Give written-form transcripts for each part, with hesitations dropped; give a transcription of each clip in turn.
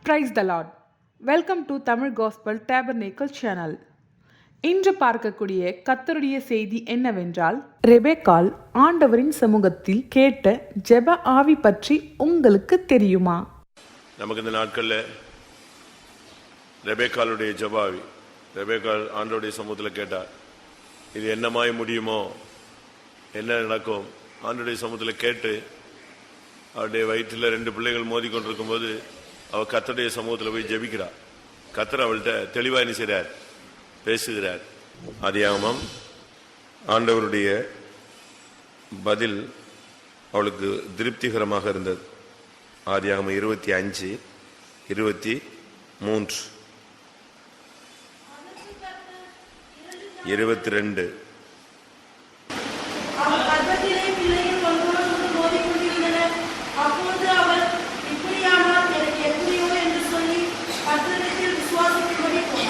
Praise the Lord. Welcome to Tamil Gospel Tabernacle Channel. இன்று பார்க்கக்கூடிய கர்த்தருடைய செய்தி என்னவென்றால், ரெபெக்காள் ஆண்டவரின் சமூகத்தில் கேட்ட ஜெப ஆவி பற்றி உங்களுக்கு தெரியுமா? நமக்கு இந்த நாட்கள்ல ரெபெக்காளுடைய ஜெப ஆவி, ரெபெக்காள் ஆண்டவருடைய சமூகத்தில் கேட்டார். இது என்னமாய் முடியுமோ, என்ன நடக்கும்? ஆண்டவருடைய சமூகத்தில் கேட்டு அவருடைய வயிற்றில் 2 பிள்ளைகள் மோதி கொண்டிருக்கும் போது அவள் கர்த்தருடைய சமூகத்தில் போய் ஜெபிக்கிறார். கர்த்தர் அவள்கிட்ட தெளிவா என்ன செய்றார்? பேசுகிறார். ஆதியாகமம் ஆண்டவருடைய பதில் அவளுக்கு திருப்திகரமாக இருந்தது. ஆதியாகமம் 25:23 22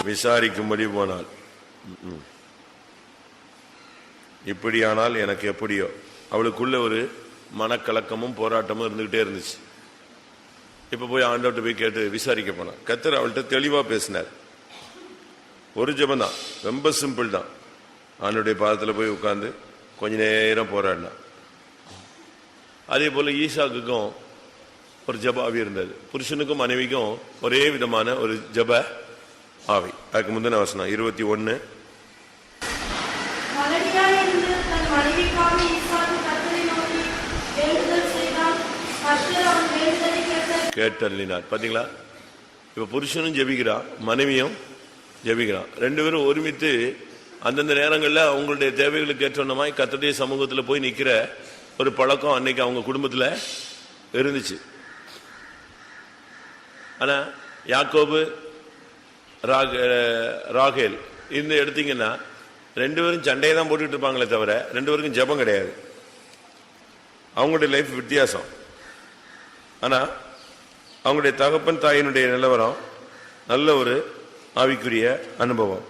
விசாரிக்கும்படி போனாள். இப்படியானால் எனக்கு எப்படியோ. அவளுக்குள்ள ஒரு மனக்கலக்கமும் போராட்டமும் இருந்துகிட்டே இருந்துச்சு. இப்ப போய் ஆண்டவர்கிட்ட போய் கேட்டு விசாரிக்க போனான். கர்த்தர் அவள்கிட்ட தெளிவா பேசினார். ஒரு ஜெபம் தான், ரொம்ப சிம்பிள் தான். ஆண்டவருடைய பாதத்தில் போய் உட்கார்ந்து கொஞ்ச நேரம் போராடினான். அதே போல ஈசாக்குக்கும் ஒரு ஜெப ஆவி இருந்தது. புருஷனுக்கும் மனைவிக்கும் ஒரே விதமான ஒரு ஜெப ஆவி. அதுக்கு முந்தின வசனம் 21. கேட்டல்லினார். பாத்தீங்களா? இப்ப புருஷனும் ஜெபிக்கிறான், மனைவியும் ஜெபிக்கிறான். 2 பேரும் ஒருமித்து அந்தந்த நேரங்களில் அவங்களுடைய தேவைகளுக்கு ஏற்றமாய் கர்த்தருடைய சமூகத்தில் போய் நிற்கிற ஒரு பழக்கம் அன்னைக்கு அவங்க குடும்பத்தில் இருந்துச்சு. ஆனா யாக்கோபு ராகேல் இந்த எடுத்தீங்கன்னா 2 பேரும் சண்டையை தான் போட்டுட்டு இருப்பாங்களே தவிர 2 பேருக்கும் ஜெபம் கிடையாது. அவங்களுடைய லைஃப் வித்தியாசம். ஆனா அவங்களுடைய தகப்பன் தாயினுடைய நிலவரம் நல்ல ஒரு ஆவிக்குரிய அனுபவம்.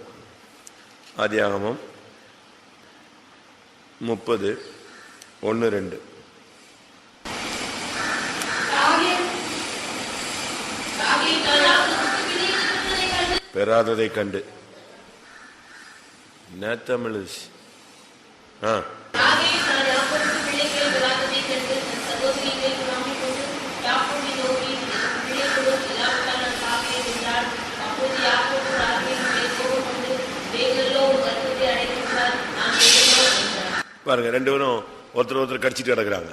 ஆதியாகமம் 30:1-2 பெறாததை கண்டு தமிழ் பாருங்க. 2 பேரும் ஒருத்தர் கடிச்சிட்டு கிடக்குறாங்க.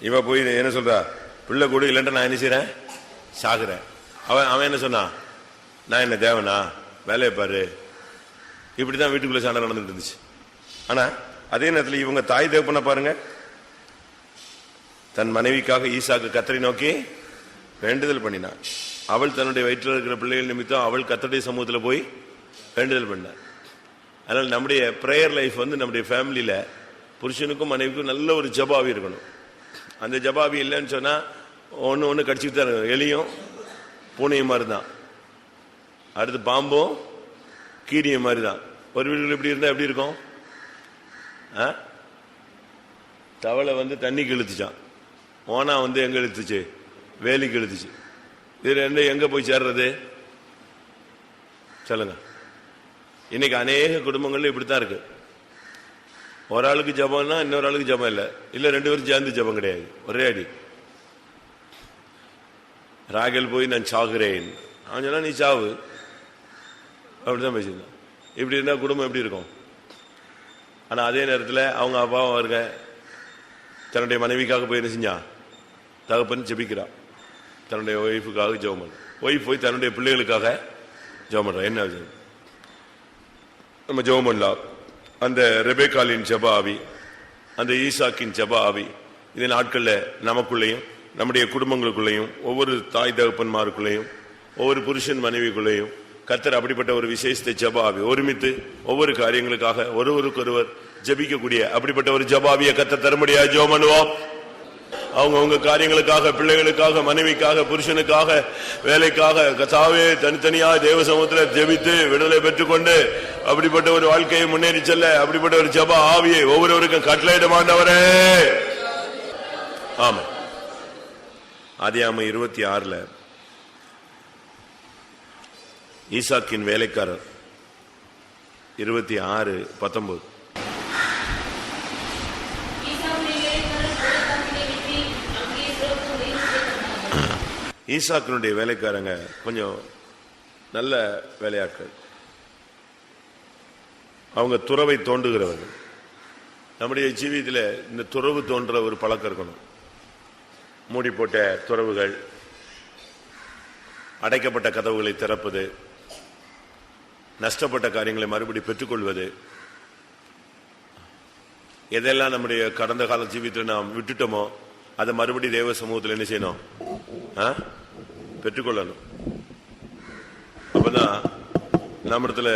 இவ போய் என்ன சொல்றா? பிள்ளை கூட இல்லைன்ட்டு நான் என்ன செய்யறேன்? சாகுறேன். அவன் என்ன சொன்னா? நான் என்ன தேவனா? வேலையை பாரு. இப்படிதான் வீட்டுக்குள்ள சண்டை நடந்துட்டு இருந்துச்சு. ஆனா அதே நேரத்தில் இவங்க தாய் தேவப்பன பாருங்க, தன் மனைவிக்காக ஈசாக்கு கர்த்தரை நோக்கி வேண்டுதல் பண்ணினார். அவள் தன்னுடைய வயிற்றில் இருக்கிற பிள்ளைகள் நிமித்தம் அவள் கர்த்தருடைய சமூகத்தில் போய் வேண்டுதல் பண்ணார். அதனால நம்முடைய பிரேயர் லைஃப் நம்முடைய ஃபேமிலியில புருஷனுக்கும் மனைவிக்கும் நல்ல ஒரு ஜபாவி இருக்கணும். அந்த ஜபாவி இல்லைன்னு சொன்னா ஒன்று கடிச்சுட்டு தான் இருக்கும். எலியும் பூனையும் மாதிரி தான், அடுத்து பாம்பும் கீரியும் மாதிரி தான். ஒரு வீடுகள் இப்படி இருந்தா எப்படி இருக்கும்? தவளை தண்ணிக்கு இழுத்துச்சான், ஓனா எங்க இழுத்துச்சு? வேலிக்கு இழுத்துச்சு. இது 2 எங்க போய் சேர்றது? சொல்லுங்க. இன்னைக்கு அநேக குடும்பங்கள்ல இப்படித்தான் இருக்கு. ஒரு ஆளுக்கு ஜபம்னா இன்னொரு ஆளுக்கு ஜபம் இல்லை, 2 பேரும் சேர்ந்து ஜபம் கிடையாது, ஒரே அடி. ராகேல் போய் நான் சாகுறேன், அவன் சொன்னா நீ சாவு, அப்படிதான் பேசியிருந்தான். இப்படி இருந்தா குடும்பம் எப்படி இருக்கும்? ஆனா அதே நேரத்தில் அவங்க அப்பாவும் இருக்க தன்னுடைய மனைவிக்காக போய் என்ன செஞ்சா? தகப்பன் ஜெபிக்கிறான். தன்னுடைய ஒய்ஃபுக்காக ஜெபம் பண்ண, ஒய்ஃப் போய் தன்னுடைய பிள்ளைகளுக்காக ஜெபம் பண்றான். என்ன நம்ம ஜெபம் பண்ணலாம். அந்த ரெபெக்காளின் ஜெப ஆவி, அந்த ஈசாக்கின் ஜெப ஆவி இந்த நாட்களில் நமக்குள்ளேயும் நம்முடைய குடும்பங்களுக்குள்ளேயும் ஒவ்வொரு தாய் தகப்பன்மாருக்குள்ளேயும் ஒவ்வொரு புருஷன் மனைவிக்குள்ளேயும் கர்த்தர் அப்படிப்பட்ட ஒரு விசேஷத்தை ஜெப ஆவி ஒருமித்து ஒவ்வொரு காரியங்களுக்காக ஒருவருக்கொருவர் ஜெபிக்கக்கூடிய அப்படிப்பட்ட ஒரு ஜெப ஆவியை கர்த்தர் தரும்படியா ஜெபம் பண்ணுவோம். அவங்க காரியங்களுக்காக, பிள்ளைகளுக்காக, மனைவிக்காக, புருஷனுக்காக, வேலைக்காக கர்த்தாவே தனித்தனியாக தேவ சமூகத்தில் ஜெபித்து விடுதலை பெற்றுக்கொண்டு அப்படிப்பட்ட ஒரு வாழ்க்கையை முன்னேறி செல்ல அப்படிப்பட்ட ஒரு ஜெப ஆவியை ஒவ்வொருவருக்கும் கட்டளையிட மாட்டவரே. ஆமா. ஆதியாகமம் 26 ஈசாக்கின் வேலைக்காரர் 26:19. ஈசாக்கினுடைய வேலைக்காரங்க கொஞ்சம் நல்ல வேலையாட்கள். அவங்க துறவை தோண்டுகிறவர்கள். நம்முடைய ஜீவியத்தில் இந்த துறவு தோன்ற ஒரு பழக்கம் இருக்கணும். மூடி போட்ட துறவுகள், அடைக்கப்பட்ட கதவுகளை திறப்பது, நஷ்டப்பட்ட காரியங்களை மறுபடி பெற்றுக்கொள்வது, எதெல்லாம் நம்முடைய கடந்த கால ஜீவியத்தில் நாம் விட்டுட்டோமோ அதை மறுபடி தேவ சமூகத்தில் என்ன செய்யணும்? பெற்றுக்கொள்ளணும். அப்பதான் நம்மிடத்துல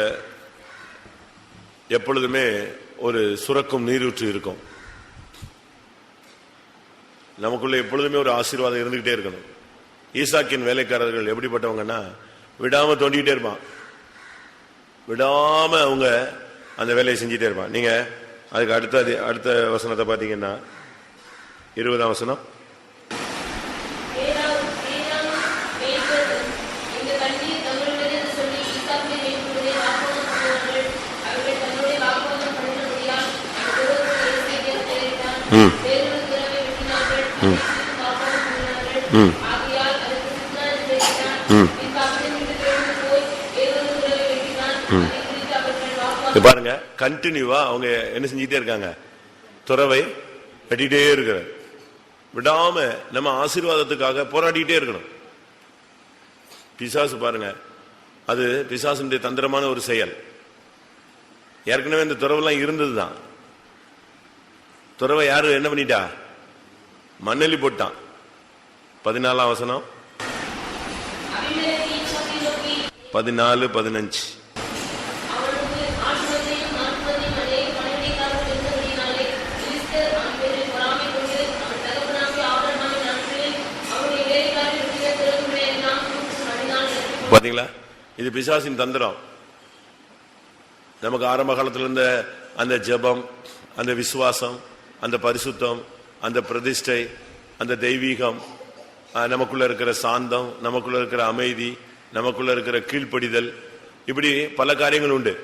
எப்பொழுதுமே ஒரு சுரக்கும் நீரூற்று இருக்கும். நமக்குள்ள எப்பொழுதுமே ஒரு ஆசீர்வாதம் இருந்துகிட்டே இருக்கணும். ஈசாக்கின் வேலைக்காரர்கள் எப்படிப்பட்டவங்கன்னா, விடாம தோண்டிக்கிட்டே இருப்பான். விடாம அவங்க அந்த வேலையை செஞ்சுட்டே இருப்பான். நீங்க அதுக்கு அடுத்த வசனத்தை பாத்தீங்கன்னா 20ஆம் வசனம். பாருங்க, கண்டினியூவா அவங்க என்ன செஞ்சுட்டே இருக்காங்க? துறவை வெட்டிட்டே இருக்கிற. விடாம நம்ம ஆசீர்வாதத்துக்காக போராடிட்டே இருக்கணும். பிசாசு பாருங்க, அது பிசாசுடைய தந்திரமான ஒரு செயல். ஏற்கனவே இந்த துறவெல்லாம் இருந்ததுதான். துறவை யாரு என்ன பண்ணிட்டா? மண்ணெலி போட்டான். 14ஆம் வசனம், 14-15. பாத்தீங்களா? இது பிசாசின் தந்திரம். நமக்கு ஆரம்ப காலத்தில் இருந்த அந்த ஜெபம், அந்த விசுவாசம், அந்த பரிசுத்தம், அந்த பிரதிஷ்டை, அந்த தெய்வீகம், நமக்குள்ள இருக்கிற சாந்தம், நமக்குள்ள இருக்கிற அமைதி, நமக்குள்ள இருக்கிற கீழ்ப்படிதல், இப்படி பல காரியங்கள் உண்டு.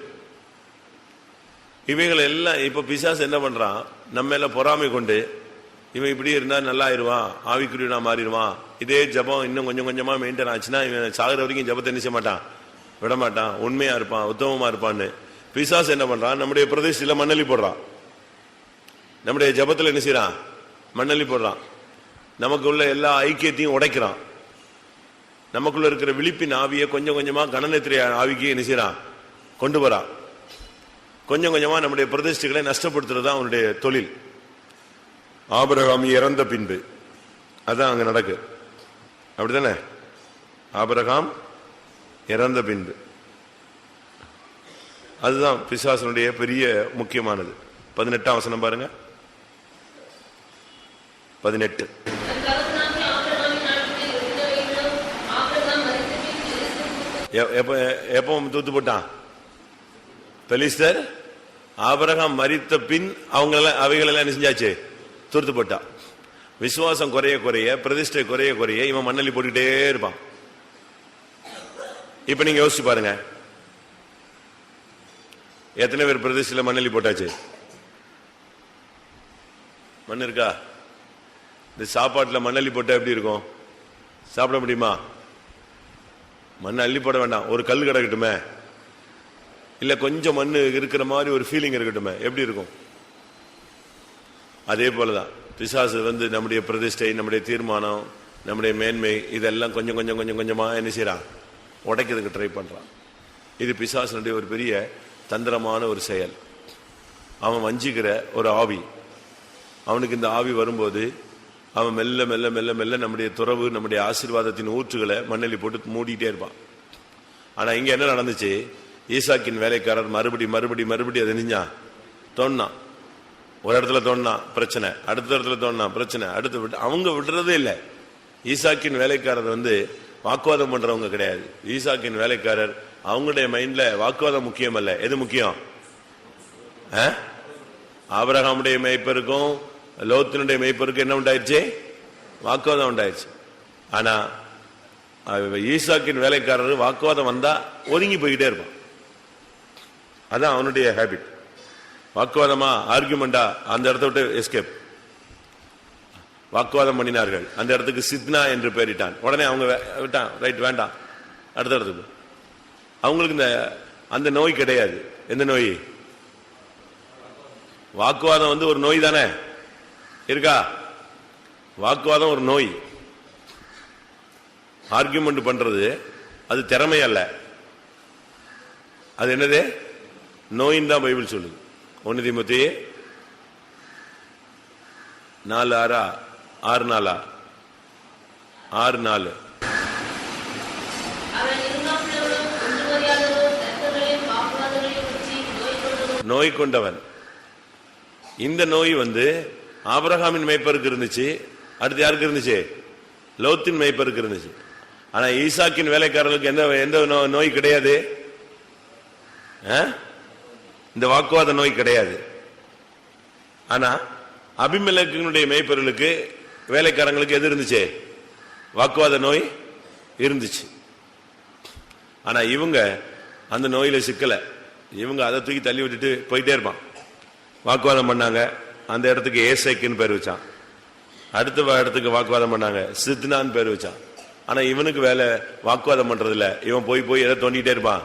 இவைகள் எல்லாம் இப்ப பிசாசு என்ன பண்றான்? நம்ம மேல பொறாமை கொண்டு, இவன் இப்படி இருந்தா நல்லா ஆயிடுவான், ஆவிக்குரியனா மாறிடுவான், இதே ஜபம் இன்னும் கொஞ்சம் கொஞ்சமா மெயின்டைன் ஆச்சுன்னா இவன் சாகுற வரைக்கும் ஜபத்தை என்ன செய்ய மாட்டான், விட மாட்டான், உண்மையா இருப்பான், உத்தமமா இருப்பான்னு பிசாசு என்ன பண்றான்? நம்முடைய பிரதேசத்துல மண்ணலி போடுறான். நம்முடைய ஜபத்துல என்ன செய்யறான்? மண்ணலி போடுறான். நமக்கு உள்ள எல்லா ஐக்கியத்தையும் உடைக்கிறான். நமக்குள்ள இருக்கிற விழிப்பின் ஆவியை கொஞ்சம் கொஞ்சமா கணநேத்திரிய ஆவிக்கு என்ன செய்யறான்? கொண்டு வரான். கொஞ்சம் கொஞ்சமா நம்முடைய பிரதிஷ்டைகளை நஷ்டப்படுத்துறது தான் அவனுடைய தொழில். ஆபிரகாம் இறந்த பின்பு அதான் அங்க நடக்கு. அப்படித்தானே? ஆபிரகாம் இறந்த பின்பு அதுதான் பிசாசனுடைய பெரிய முக்கியமானது. 18ஆம் வசனம் பாருங்க. 18. எப்ப தூத்து போட்டான்? பெலிஸ்தர் ஆபிரகாம் மரித்த பின் அவைகளெல்லாம் என்ன செஞ்சாச்சு? தூர்த்து போட்டான். விசுவாசம் குறைய குறைய, பிரதிஷ்டை குறைய குறைய இவன் மண்ணலி போட்டுக்கிட்டே இருப்பான். இப்ப நீங்க யோசிச்சு பாருங்க, எத்தனை பேர் பிரதிஷ்டையில மண்ணலி போட்டாச்சு? மண் இருக்கா? இந்த சாப்பாட்டுல மண்ணள்ளி போட்டா எப்படி இருக்கும்? சாப்பிட முடியுமா? மண் அள்ளி போட வேண்டாம், ஒரு கல் கிடக்கட்டுமே, இல்ல கொஞ்சம் மண் இருக்கிற மாதிரி ஒரு ஃபீலிங் இருக்கட்டுமே, எப்படி இருக்கும்? அதே போலதான் பிசாசு நம்முடைய பிரதிஷ்டை, நம்முடைய தீர்மானம், நம்முடைய மேன்மை, இதெல்லாம் கொஞ்சம் கொஞ்சம் கொஞ்சம் கொஞ்சமா என்ன செய்யறான்? உடைக்கிறதுக்கு ட்ரை பண்றான். இது பிசாசனுடைய ஒரு பெரிய தந்திரமான ஒரு செயல். அவன் வஞ்சிக்கிற ஒரு ஆவி. அவனுக்கு இந்த ஆவி வரும்போது அவன் மெல்ல மெல்ல மெல்ல மெல்ல நம்முடைய துறவு, நம்முடைய ஆசீர்வாதத்தின் ஊற்றுகளை மண்ணலி போட்டு மூடிட்டே இருப்பான். ஆனா இங்க என்ன நடந்துச்சு? ஈசாக்கின் வேலைக்காரர் மறுபடி மறுபடி மறுபடி அதை நெஞ்சான், தோண்டான். ஒரு இடத்துல தோண்டா பிரச்சனை, அடுத்த இடத்துல தோண்டா பிரச்சனை, அடுத்து அவங்க விடுறதே இல்லை. ஈசாக்கின் வேலைக்காரர் வாக்குவாதம் பண்றவங்க கிடையாது. ஈசாக்கின் வேலைக்காரர் அவங்களுடைய மைண்ட்ல வாக்குவாதம் முக்கியம் அல்ல. எது முக்கியம்? ஆபிரகாமுடைய மேய்ப்பருக்கும் லோத்தினுடைய மேய்ப்பருக்கும் என்ன உண்டாயிருச்சு? வாக்குவாதம் உண்டாயிருச்சு. ஆனா ஈசாக்கின் வேலைக்காரர் வாக்குவாதம் வந்தா ஒதுங்கி போய்கிட்டே இருப்பான். அதான் அவனுடைய ஹேபிட். வாக்குவாதமா, ஆர்குமெண்டா, அந்த இடத்த விட்டு எஸ்கேப். வாக்குவாதம் பண்ணினார்கள், அந்த இடத்துக்கு சித்னா என்று பெயரிட்டான். உடனே அவங்க விட்டான், ரைட் வேண்டாம், அடுத்த இடத்துக்கு. அவங்களுக்கு இந்த அந்த நோய் கிடையாது. எந்த நோய்? வாக்குவாதம் ஒரு நோய் தானே இருக்கா? வாக்குவாதம் ஒரு நோய். ஆர்குமெண்ட் பண்றது அது திறமை அல்ல, அது என்னது? நோயின் தான் பைபிள் சொல்லுது. 1 தீமோத்தேயு 4:6 6:4 நோய் கொண்டவன். இந்த நோய் ஆபிரகாமின் மேய்ப்பருக்கு இருந்துச்சு. அடுத்து யாருக்கு இருந்துச்சு? லோத்தின் மேய்ப்பருக்கு இருந்துச்சு. ஆனா ஈசாக்கின் வேலைக்காரர்களுக்கு எந்த நோய் கிடையாது. இந்த வாக்குவாத நோய் கிடையாது. ஆனா அபிமெலேக்கினுடைய மேய்ப்பர்களுக்கு, வேலைக்காரங்களுக்கு எது இருந்துச்சு? வாக்குவாத நோய் இருந்துச்சு. ஆனா இவங்க அந்த நோயில சிக்கல. இவங்க அதை தூக்கி தள்ளி விட்டுட்டு போயிட்டே இருப்பான். வாக்குவாதம் பண்ணாங்க, அந்த இடத்துக்கு ஏசைக்குன்னு பேர் வச்சான். அடுத்த இடத்துக்கு வாக்குவாதம் பண்ணாங்க, சித்னான்னு பேர் வச்சான். ஆனா இவனுக்கு வேலை வாக்குவாதம் பண்றது இல்ல. இவன் போய் போய் எதை தோண்டிட்டே இருப்பான்?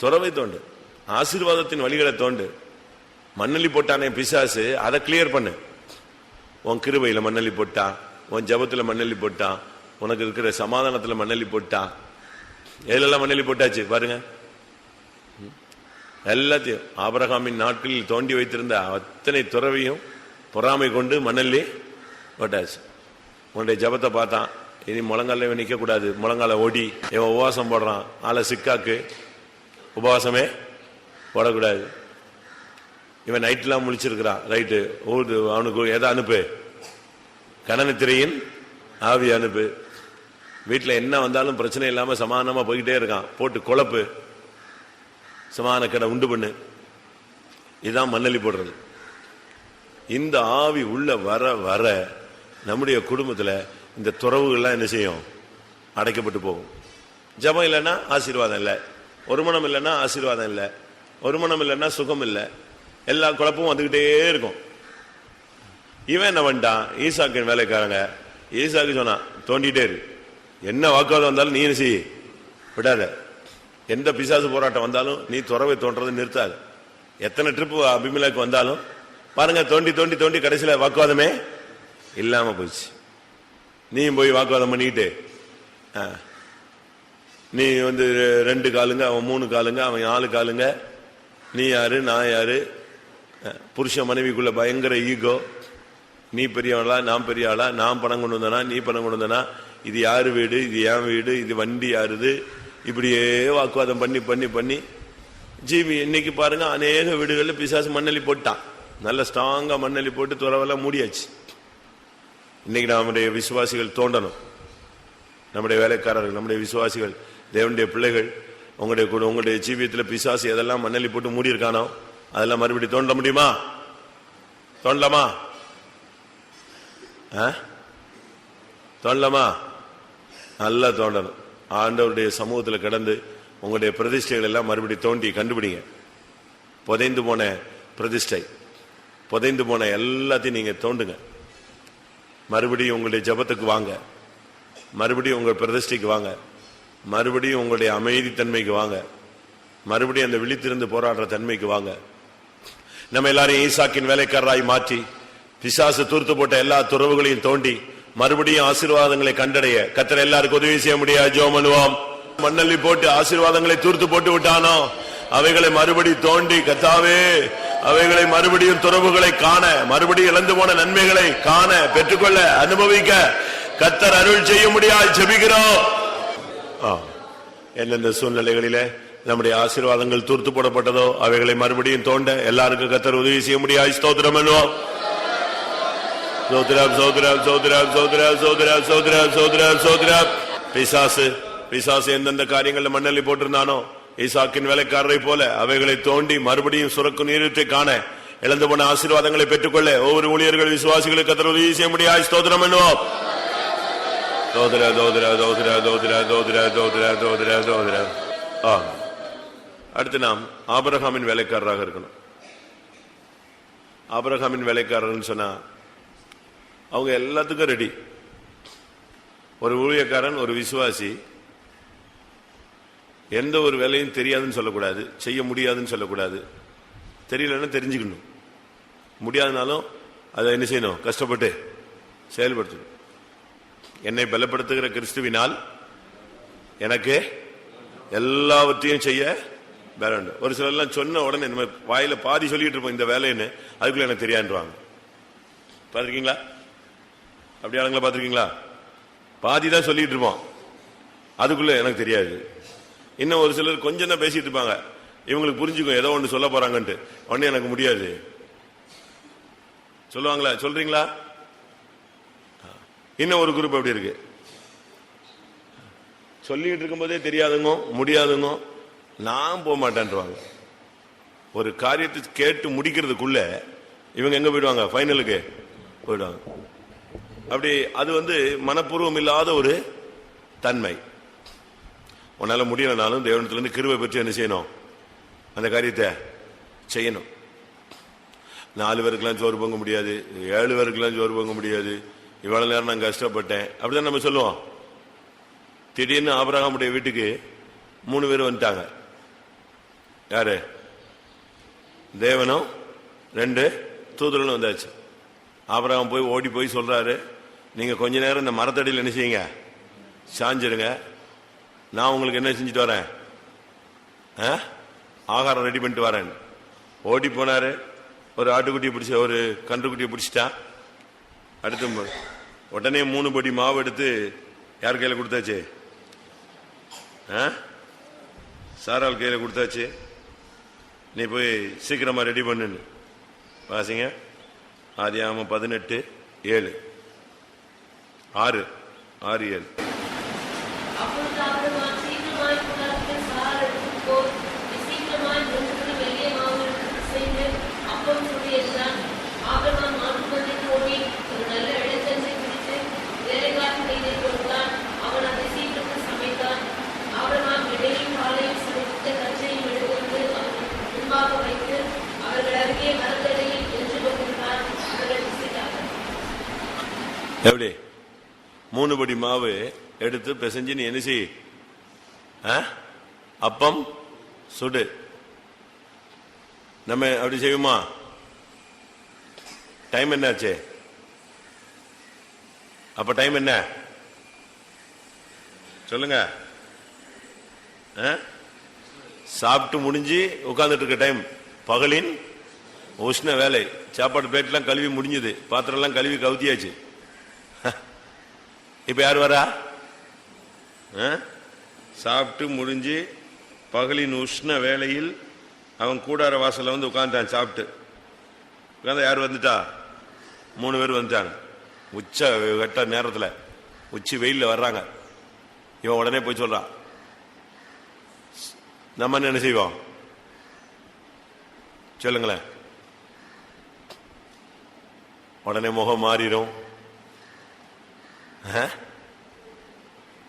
துறவை தோண்டு, ஆசீர்வாதத்தின் வழிகளை தோண்டு. மண்ணலி போட்டானே பிசாசு, அதை கிளியர் பண்ணு. உன் கிருபையில மண்ணலி போட்டான், உன் ஜபத்துல மண்ணலி போட்டான், உனக்கு இருக்கிற சமாதானத்துல மண்ணலி போட்டான். எதுலாம் மண்ணலி போட்டாச்சு பாருங்க. எல்லாத்தையும் ஆபிரகாமின் நாட்களில் தோண்டி வைத்திருந்த அத்தனை துறவையும் பொறாமை கொண்டு மண்ணல்லி போட்டாச்சு. உன்னுடைய ஜபத்தை பார்த்தான், இனி முழங்கால நிக்க கூடாது, முழங்கால ஓடி. இவன் உபவாசம் போடுறான், ஆளை சிக்காக்கு, உபவாசமே போடக்கூடாது. இவன் நைட்லாம் முழிச்சிருக்கிறான், ரைட்டு ஓடு, அவனுக்கு எதை அனுப்பு? கணனித்திரையின் ஆவி அனுப்பு. வீட்டில் என்ன வந்தாலும் பிரச்சனை இல்லாம சமாதானமா போய்கிட்டே இருக்கான், போட்டு குழப்பு, சமான கடை உண்டு பண்ணு. இதுதான் மண்ணலி போடுறது. இந்த ஆவி உள்ள வர வர நம்முடைய குடும்பத்துல இந்த துறவுகள்லாம் என்ன செய்யும்? அடைக்கப்பட்டு போகும். ஜபம் இல்லைன்னா ஆசீர்வாதம் இல்லை, ஒருமணம் இல்லைன்னா ஆசீர்வாதம் இல்லை, ஒருமணம் இல்லைன்னா சுகம் இல்லை, எல்லா குழப்பமும் வந்துகிட்டே இருக்கும். இவன் என்ன பண்ணிட்டான்? ஈசாக்கின் வேலைக்காரங்க ஈசாக்கு சொன்னான், தோண்டிட்டே இரு, என்ன வாக்குவாதம் வந்தாலும் நீ என்ன செய்ய விடாத, எந்த பிசாசு போராட்டம் வந்தாலும் நீ துறவை தோன்றதை நிறுத்தாது. எத்தனை ட்ரிப்பு அபிமெலேக்கு வந்தாலும் பாருங்க, தோண்டி தோண்டி தோண்டி கடைசியில வாக்குவாதமே இல்லாம போச்சு. நீயும் போய் வாக்குவாதம் பண்ணிக்கிட்டு நீ 2 காலுங்க, அவன் 3 காலுங்க, அவன் 4 காலுங்க, நீ யாரு நான் யாரு, புருஷ மனைவிக்குள்ள பயங்கர ஈகோ, நீ பெரியவளா நான் பெரிய ஆளா, நான் பணம் கொண்டு வந்தனா நீ பணம் கொண்டு வந்தனா, இது யாரு வீடு, இது என் வீடு, இது வண்டி யாருது, இப்படியே வாக்குவாதம் பண்ணி பண்ணி பண்ணி ஜீவி. இன்னைக்கு பாருங்க, அநேக வீடுகளில் பிசாசு மண்ணலி போட்டான், நல்ல ஸ்ட்ராங்கா மண்ணலி போட்டு துறவெல்லாம் மூடியாச்சு. இன்னைக்கு நம்முடைய விசுவாசிகள் தோண்டணும், நம்முடைய வேலைக்காரர்கள், நம்முடைய விசுவாசிகள், தேவனுடைய பிள்ளைகள், உங்களுடைய ஜீவியத்தில் பிசாசு எதெல்லாம் மண்ணலி போட்டு மூடி இருக்கானோ அதெல்லாம் மறுபடியும் தோண்ட முடியுமா? தோண்டலாமா? தோண்டலாமா? நல்லா தோண்டணும். ஆண்டவருடைய சமூகத்தில் கிடந்து உங்களுடைய பிரதிஷ்டைகள் எல்லாம் மறுபடியும் தோண்டி கண்டுபிடிங்க. புதைந்து போன பிரதிஷ்டை, புதைந்து போன எல்லாத்தையும் நீங்க தோண்டுங்க. மறுபடியும் உங்களுடைய ஜபத்துக்கு வாங்க, மறுபடியும் உங்கள் பிரதிஷ்டைக்கு வாங்க, மறுபடியும் உங்களுடைய அமைதி தன்மைக்கு வாங்க, மறுபடியும் அந்த விழித்திருந்து போராடுற தன்மைக்கு வாங்க. நம்ம எல்லாரையும் ஈசாக்கின் வேலைக்காரராய் மாற்றி பிசாசு தூர்த்து போட்ட எல்லா துறவுகளையும் தோண்டி மறுபடியும் ஆசீர்வாதங்களை கண்டடைய கர்த்தர் எல்லாருக்கும் உதவி செய்ய முடியாது. ஜெபம் பண்ணுவோம். மண்ணல்லி போட்டு ஆசீர்வாதங்களை தூர்த்து போட்டு விட்டானோ அவைகளை மறுபடி தோண்டி, கர்த்தாவே அவைகளை மறுபடியும் துறவுகளை காண, மறுபடியும் இழந்து போன நன்மைகளை காண, பெற்றுக்கொள்ள, அனுபவிக்க கர்த்தர் அருள் செய்ய முடியாது. ஜெபிக்கிறோம். எந்தெந்த சூழ்நிலைகளிலே நம்முடைய ஆசீர்வாதங்கள் தூர்த்து போடப்பட்டதோ அவைகளை மறுபடியும் தோண்ட எல்லாருக்கும் கர்த்தர் உதவி செய்ய முடியாது. ஸ்தோத்திரம் பண்ணுவோம். பிசாசு எந்தெந்த காரியங்கள்ல மண்ணல்லி போட்டிருந்தானோ ஈசாக்கின் வேலைக்காரரை போல அவைகளை தோண்டி மறுபடியும் சுரக்கும் நீரூற்றை காண, இழந்து போன ஆசீர்வாதங்களை பெற்றுக்கொள்ள ஒவ்வொரு ஊழியர்கள் விசுவாசிகளுக்கு கர்த்தர் உதவி செய்ய முடியாது. ஸ்தோத்திரம் பண்ணுவோம். தோதுர தோதுர தோதுர தோதுர தோதுர தோதுர தோதுர தோதுர. அடுத்து நாம் ஆபிரகாமின் வேலைக்காரராக இருக்கணும். ஆபிரகாமின் வேலைக்காரர்னு சொன்னா அவங்க எல்லாத்துக்கும் ரெடி. ஒரு ஊழியக்காரன், ஒரு விசுவாசி எந்த ஒரு வேலையும் தெரியாதுன்னு சொல்லக்கூடாது, செய்ய முடியாதுன்னு சொல்லக்கூடாது. தெரியலன்னா தெரிஞ்சுக்கணும், முடியாதுனாலும் அதை என்ன செய்யணும், கஷ்டப்பட்டு செயல்படுத்தணும். என்னை பலப்படுத்துகிற கிறிஸ்துவினால் எனக்கு எல்லாவற்றையும் செய்ய வேண்டும். ஒரு சிலர்லாம் சொன்ன உடனே நம்ம வாயில பாதி சொல்லிட்டு இருப்போம் இந்த வேலைன்னு, அதுக்குள்ள எனக்கு தெரியாதுவாங்க. பார்த்துருக்கீங்களா? அப்படி ஆளுங்களை பார்த்துருக்கீங்களா? பாதி தான் சொல்லிட்டு இருப்போம், அதுக்குள்ள எனக்கு தெரியாது. இன்னும் ஒரு சிலர் கொஞ்சம் தான் பேசிட்டு இருப்பாங்க, இவங்களுக்கு புரிஞ்சுக்கும் ஏதோ ஒன்று சொல்ல போறாங்கன்ட்டு, உடனே எனக்கு முடியாது சொல்லுவாங்களா? சொல்றீங்களா? இன்னும் ஒரு குரூப் எப்படி இருக்கு, சொல்லிட்டு இருக்கும் போதே தெரியாதுங்க, முடியாதுங்க, நான் போக மாட்டேன்றாங்க. ஒரு காரியத்தை கேட்டு முடிக்கிறதுக்குள்ள இவங்க எங்க போயிடுவாங்க, ஃபைனலுக்கு போயிடுவாங்க. அப்படி அது மனப்பூர்வம் இல்லாத ஒரு தன்மை. உன்னால முடியலனாலும் தேவனத்திலிருந்து கிருபை பெற்று என்ன செய்யணும், அந்த காரியத்தை செய்யணும். 4 பேருக்கெல்லாம் சோறு பொங்க முடியாது, 7 பேருக்கெல்லாம் சோறு பொங்க முடியாது, இவ்வளவு நேரம் நான் கஷ்டப்பட்டேன் அப்படிதான் நம்ம சொல்லுவோம். திடீர்னு ஆபிரகாமுடைய வீட்டுக்கு 3 பேர் வந்துட்டாங்க. யாரு? தேவனும் 2 தூதர்களும் வந்தாச்சு. ஆபிரகாம் போய் ஓடி போய் சொல்றாரு, நீங்க கொஞ்ச நேரம் இந்த மரத்தடியில் என்ன செய்யுங்க, சாஞ்சிருங்க, நான் உங்களுக்கு என்ன செஞ்சுட்டு வரேன், ஆகாரம் ரெடி பண்ணிட்டு வரேன். ஓடி போனாரு, ஒரு ஆட்டுக்குட்டியை பிடிச்ச, ஒரு கன்றுக்குட்டியை பிடிச்சிட்டான். அடுத்து உடனே 3 படி மாவு எடுத்து யார் கையில கொடுத்தாச்சு, சாரால் கையில கொடுத்தாச்சு. நீ போய் சீக்கிரமா ரெடி பண்ணுன்னு வாசிங்க. ஆதியாகமம் 18:7, 6:7. எப்படி 3 படி மாவு எடுத்து பிசைஞ்சு நீ என்ன செய், அப்பம் சுடு. நம்ம அப்படி செய்வோமா? டைம் என்னாச்சு? அப்ப டைம் என்ன சொல்லுங்க? சாப்பிட்டு முடிஞ்சு உட்கார்ந்துட்டு இருக்க டைம், பகலின் உஷ்ண வேலை. சாப்பாடு பிளேட்லாம் கழுவி முடிஞ்சது, பாத்திரம் எல்லாம் கழுவி கவுத்தியாச்சு. இப்ப யார் வரா? சாப்பிட்டு முடிஞ்சு பகலின் உஷ்ண வேளையில் அவன் கூடார வாசல்ல வந்து உட்கார்ந்தான். சாப்பிட்டு உட்கார்ந்தா யார் வந்துட்டா? 3 பேர் வந்துட்டாங்க. உச்ச வெட்ட நேரத்தில், உச்சி வெயில்ல வர்றாங்க. இவன் உடனே போய் சொல்றான். நம்ம என்ன செய்வோம் சொல்லுங்களேன்? உடனே முகம் மாறிடும்.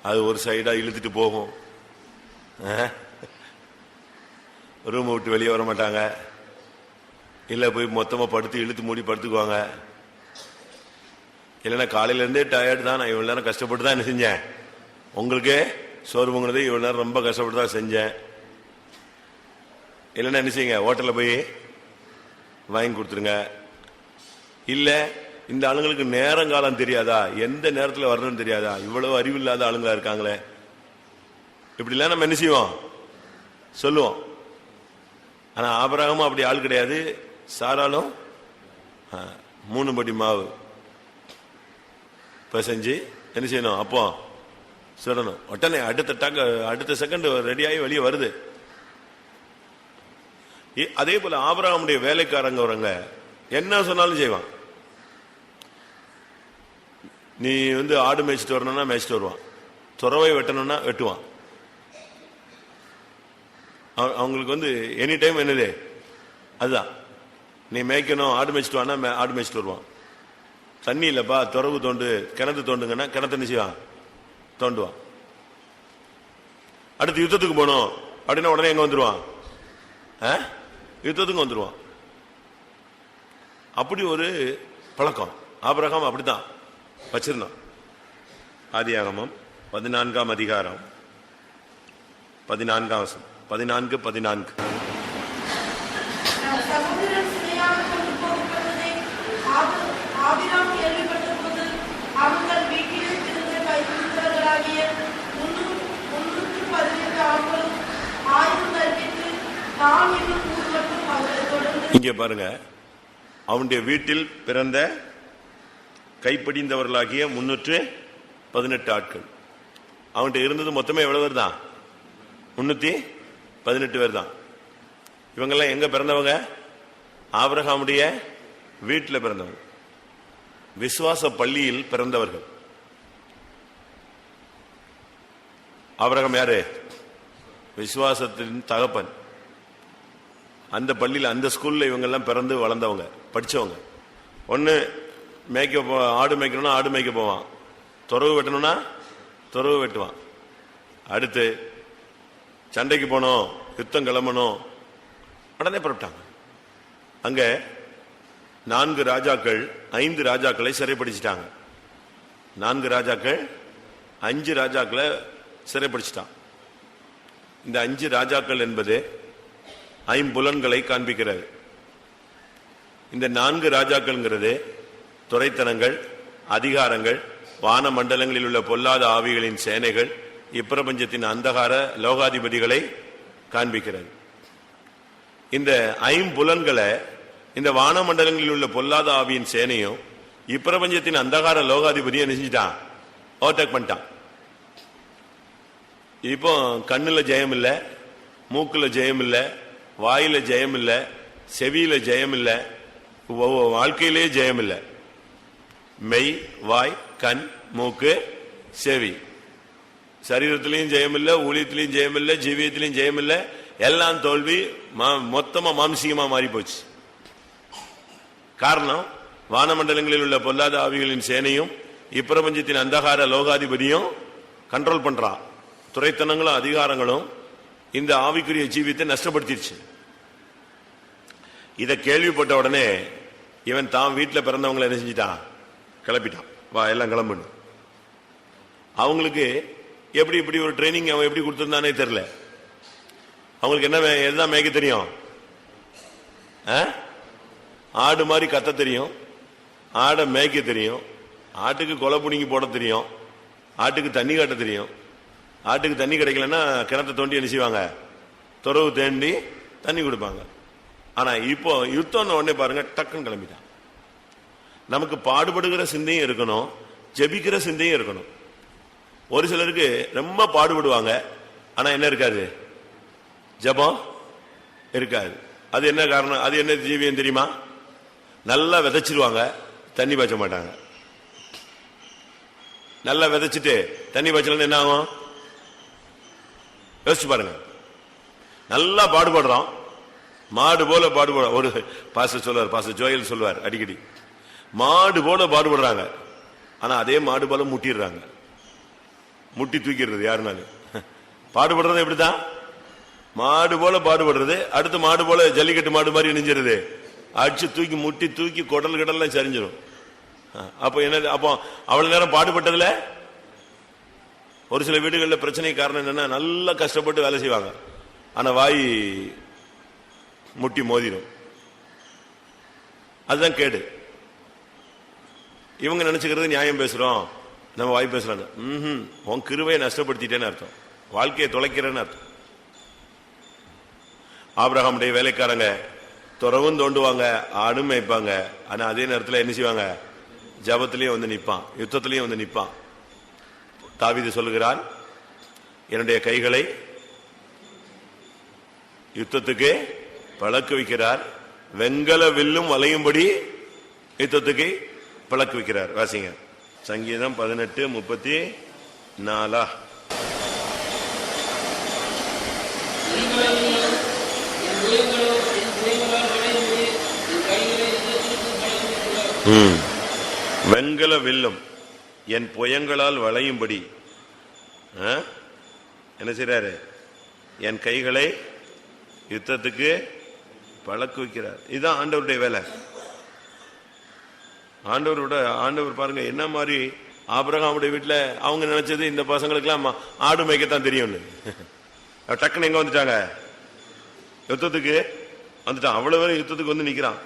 அது ஒரு சைடா இழுத்துட்டு போகும். ரூம் விட்டு வெளியே வர மாட்டாங்க. இல்ல போய் மொத்தமா படுத்து இழுத்து மூடி படுத்துக்குவாங்க. இல்லைன்னா காலையில இருந்தே டயர்டு தான், நான் இவ்வளவு நேரம் கஷ்டப்பட்டு தான் என்ன செஞ்சேன், உங்களுக்கே சோறு பொங்குனது இவ்வளவு நேரம் ரொம்ப கஷ்டப்பட்டு தான் செஞ்சேன். இல்லைன்னா என்ன செய்யுங்க, ஹோட்டல்ல போய் வாங்கி கொடுத்துருங்க. இல்ல இந்த ஆளுங்களுக்கு நேரங்காலம் தெரியாதா, எந்த நேரத்தில் வரணும்னு தெரியாதா, இவ்வளவு அறிவில்லாத ஆளுங்களா இருக்காங்களே, இப்படிலாம் நம்ம என்ன செய்வோம் சொல்லுவோம். ஆனா ஆபிரகாமும் அப்படி ஆள் கிடையாது. சாராலும் 3 படி மாவு பிசைஞ்சு என்ன செய்யணும், அப்போ சுடணும். உடனே அடுத்த செகண்ட் ரெடியாகி வெளியே வருது. அதே போல ஆபிரகாமுடைய வேலைக்காரங்க வரங்க என்ன சொன்னாலும் செய்வான். நீ ஆடு மேய்ச்சிட்டு வரணும்னா மேய்ச்சிட்டு வருவான், துறவை வெட்டணும்னா வெட்டுவான். அவங்களுக்கு எனி டைம் என்னது அதுதான். நீ மேய்க்கணும், ஆடு மேய்ச்சிட்டு வானா ஆடு மேய்ச்சிட்டு வருவான். தண்ணி இல்லப்பா, துறவு தோண்டு, கிணத்து தோண்டுங்கன்னா கிணத்து என்ன செய்வான், தோண்டுவான். அடுத்து யுத்தத்துக்கு போனோம் அப்படின்னா உடனே எங்க வந்துருவான்? யுத்தத்துக்கு வந்துருவான். அப்படி ஒரு பழக்கம் ஆபிரகாம் அப்படித்தான் வச்சிருந்தான். ஆதியாகமம் 14ஆம் அதிகாரம் 14ஆம் வசனம் 14. சகோதரர் சிலையாக கொண்டு போகப்பட்டதை ஆபிராம் கேள்விப்பட்டபோது அவர்கள் வீட்டில் இருந்த கைப்பிடித்தவர்களாகிய 318 ஆண்களும் 1000 கற்பித்து நான் என்னும் ஊர் மட்டும் அவர்களை தொடர்ந்து. இங்கே பாருங்க, அவனுடைய வீட்டில் பிறந்த கைப்பிடிந்தவர்களாகிய 318 ஆட்கள். அவன்கிட்ட இருந்தது மொத்தமே எவ்வளவு பேர் தான்? 318 பேர் தான். இவங்கெல்லாம் எங்க பிறந்தவங்க? ஆபிரகாமுடைய வீட்டில் பிறந்தவங்க, விசுவாச பள்ளியில் பிறந்தவர்கள். ஆபிரகாம் யாரு? விசுவாசத்தின் தகப்பன். அந்த பள்ளியில் அந்த ஸ்கூல்ல இவங்கெல்லாம் பிறந்து வளர்ந்தவங்க, படிச்சவங்க. ஒன்னு ஆடு மேய்க்கணும்னா ஆடு மேய்க்க போவான், துறவு வெட்டணும்னா துறவு வெட்டுவான். அடுத்து சண்டைக்கு போனோம், யுத்தம் கிளம்பணும், உடனே புறப்பட்டாங்க. அங்க 4 ராஜாக்கள் 5 ராஜாக்களை சிறைப்பிடிச்சிட்டாங்க. 4 ராஜாக்கள் 5 ராஜாக்களை சிறைப்பிடிச்சிட்டான். இந்த 5 ராஜாக்கள் என்பது 5 புலன்களை காண்பிக்கிறது. இந்த 4 ராஜாக்கள்ங்கிறது துரைத்தனங்கள், அதிகாரங்கள், வான மண்டலங்களில் உள்ள பொல்லாத ஆவிகளின் சேனைகள், இப்பிரபஞ்சத்தின் அந்தகார லோகாதிபதிகளை காண்பிக்கிறது. இந்த 5 புலன்களை இந்த வான மண்டலங்களில் உள்ள பொல்லாத ஆவியின் சேனையும் இப்பிரபஞ்சத்தின் அந்தகார லோகாதிபதியை நினைச்சிட்டான், ஓவர்டேக் பண்ணிட்டான். இப்போ கண்ணுல ஜெயம் இல்லை, மூக்குல ஜெயம் இல்லை, வாயில ஜெயம் இல்லை, செவியில ஜெயம் இல்லை, வாழ்க்கையிலே ஜெயம் இல்லை. மெய், வாய், கண், மூக்கு, செவி, சரீரத்திலையும் ஜெயம் இல்லை, ஊழியத்திலையும் ஜெயம் இல்லை, ஜீவியத்திலையும் ஜெயம் இல்லை. எல்லாம் தோல்வி, மொத்தமா மாம்சீகமா மாறி போச்சு. காரணம், வானமண்டலங்களில் உள்ள பொல்லாத ஆவிகளின் சேனையும் இப்பிரபஞ்சத்தின் அந்தகார லோகாதிபதியும் கண்ட்ரோல் பண்றான். துரைத்தனங்களும் அதிகாரங்களும் இந்த ஆவிக்குரிய ஜீவியத்தை நஷ்டப்படுத்திடுச்சு. இதை கேள்விப்பட்ட உடனே இவன் தான் வீட்டில் பிறந்தவங்களை என்ன செஞ்சிட்டான்? கிளப்பிட்டான். வா எல்லாம் கிளம்புன்னு. அவங்களுக்கு எப்படி இப்படி ஒரு ட்ரைனிங் அவன் எப்படி கொடுத்திருந்தானே தெரியல. அவங்களுக்கு என்ன எதுதான் மேய்க்க தெரியும்? ஆடு மாதிரி கத்த தெரியும், ஆடை மேய்க்க தெரியும், ஆட்டுக்கு கொலை புடுங்கி போட தெரியும், ஆட்டுக்கு தண்ணி காட்ட தெரியும். ஆட்டுக்கு தண்ணி கிடைக்கலன்னா கிணத்தை தோண்டி என்ன செய்வாங்க? துறவு தேண்டி தண்ணி கொடுப்பாங்க. ஆனா இப்போ யுத்தம் உடனே பாருங்க, டக்குன்னு கிளம்பிட்டான். நமக்கு பாடுபடுகிற சிந்தையும் இருக்கணும், ஜெபிக்கிற சிந்தையும் இருக்கணும். ஒரு சிலருக்கு ரொம்ப பாடுபடுவாங்க, ஆனா என்ன இருக்காது? ஜெபம் இருக்காது. அது என்ன காரணம்? அது என்ன ஜீவியம் தெரியுமா? நல்லா விதைச்சிருவாங்க, தண்ணி பாய்ச்ச மாட்டாங்க. நல்லா விதைச்சிட்டு தண்ணி பாய்ச்சலன்னு என்ன ஆகும்? யோசிச்சு பாருங்க. நல்லா பாடுபடுறோம், மாடு போல பாடுபட. ஒரு பாஸ்டர் சொல்வார், பாஸ்டர் ஜோயல் சொல்வார் அடிக்கடி, மாடு போல பாடுபடுறாங்க, ஆனா அதே மாடு போல முட்டிடுறாங்க. முட்டி தூக்கிடுறது யாருனாலும். பாடுபடுறது எப்படிதான்? மாடு போல பாடுபடுறது, அடுத்து மாடு போல ஜல்லிக்கட்டு மாடு மாதிரி நெஞ்சிருது, அடிச்சு தூக்கி முட்டி தூக்கி குடல் கடல்லாம் சரிஞ்சிடும். அப்ப என்ன? அப்போ அவ்வளவு நேரம் பாடுபட்டதுல ஒரு சில வீடுகளில் பிரச்சனை காரணம் என்னன்னா, நல்லா கஷ்டப்பட்டு வேலை செய்வாங்க, ஆனா வாய் முட்டி மோதிடும். அதுதான் கேடு. இவங்க நினைச்சுக்கிறது நியாயம் பேசுறோம், நம்ம வாய் பேசுறாங்க. உன் கிருபையை நஷ்டப்படுத்திட்டேன்னு அர்த்தம், வாழ்க்கையை தொலைக்கிறேன்னு அர்த்தம். ஆபிரகாமுடைய வேலைக்காரங்க துறவும் தோண்டுவாங்க, ஆடும் மேய்ப்பாங்க, ஆனா அதே நேரத்தில் என்ன செய்வாங்க? ஜபத்திலையும் வந்து நிற்பான், யுத்தத்திலையும் வந்து நிற்பான். தாவீது சொல்லுகிறான், என்னுடைய கைகளை யுத்தத்துக்கு பழக்க வைக்கிறார், வெங்கல வில்லும் வளையும்படி யுத்தத்துக்கு பழக்க வைக்கிறார். வாசிங்க சங்கீதம் 18:34. வெங்கல வில்லும் என் புயங்களால் வளையும்படி என்ன செய்றாரு? என் கைகளை யுத்தத்துக்கு பழக்க வைக்கிறார். இதுதான் ஆண்டவருடைய வேலை. ஆண்டவர் பாருங்க என்ன மாதிரி ஆபிரகாமுடைய வீட்டில் அவங்க நினைச்சது இந்த பசங்களுக்கெல்லாம் ஆடு மேய்க்கத்தான் தெரியும்னு. டக்குன்னு எங்க வந்துட்டாங்க? யுத்தத்துக்கு வந்துட்டான். அவ்வளவு பேரும் யுத்தத்துக்கு வந்து நிக்கிறான்.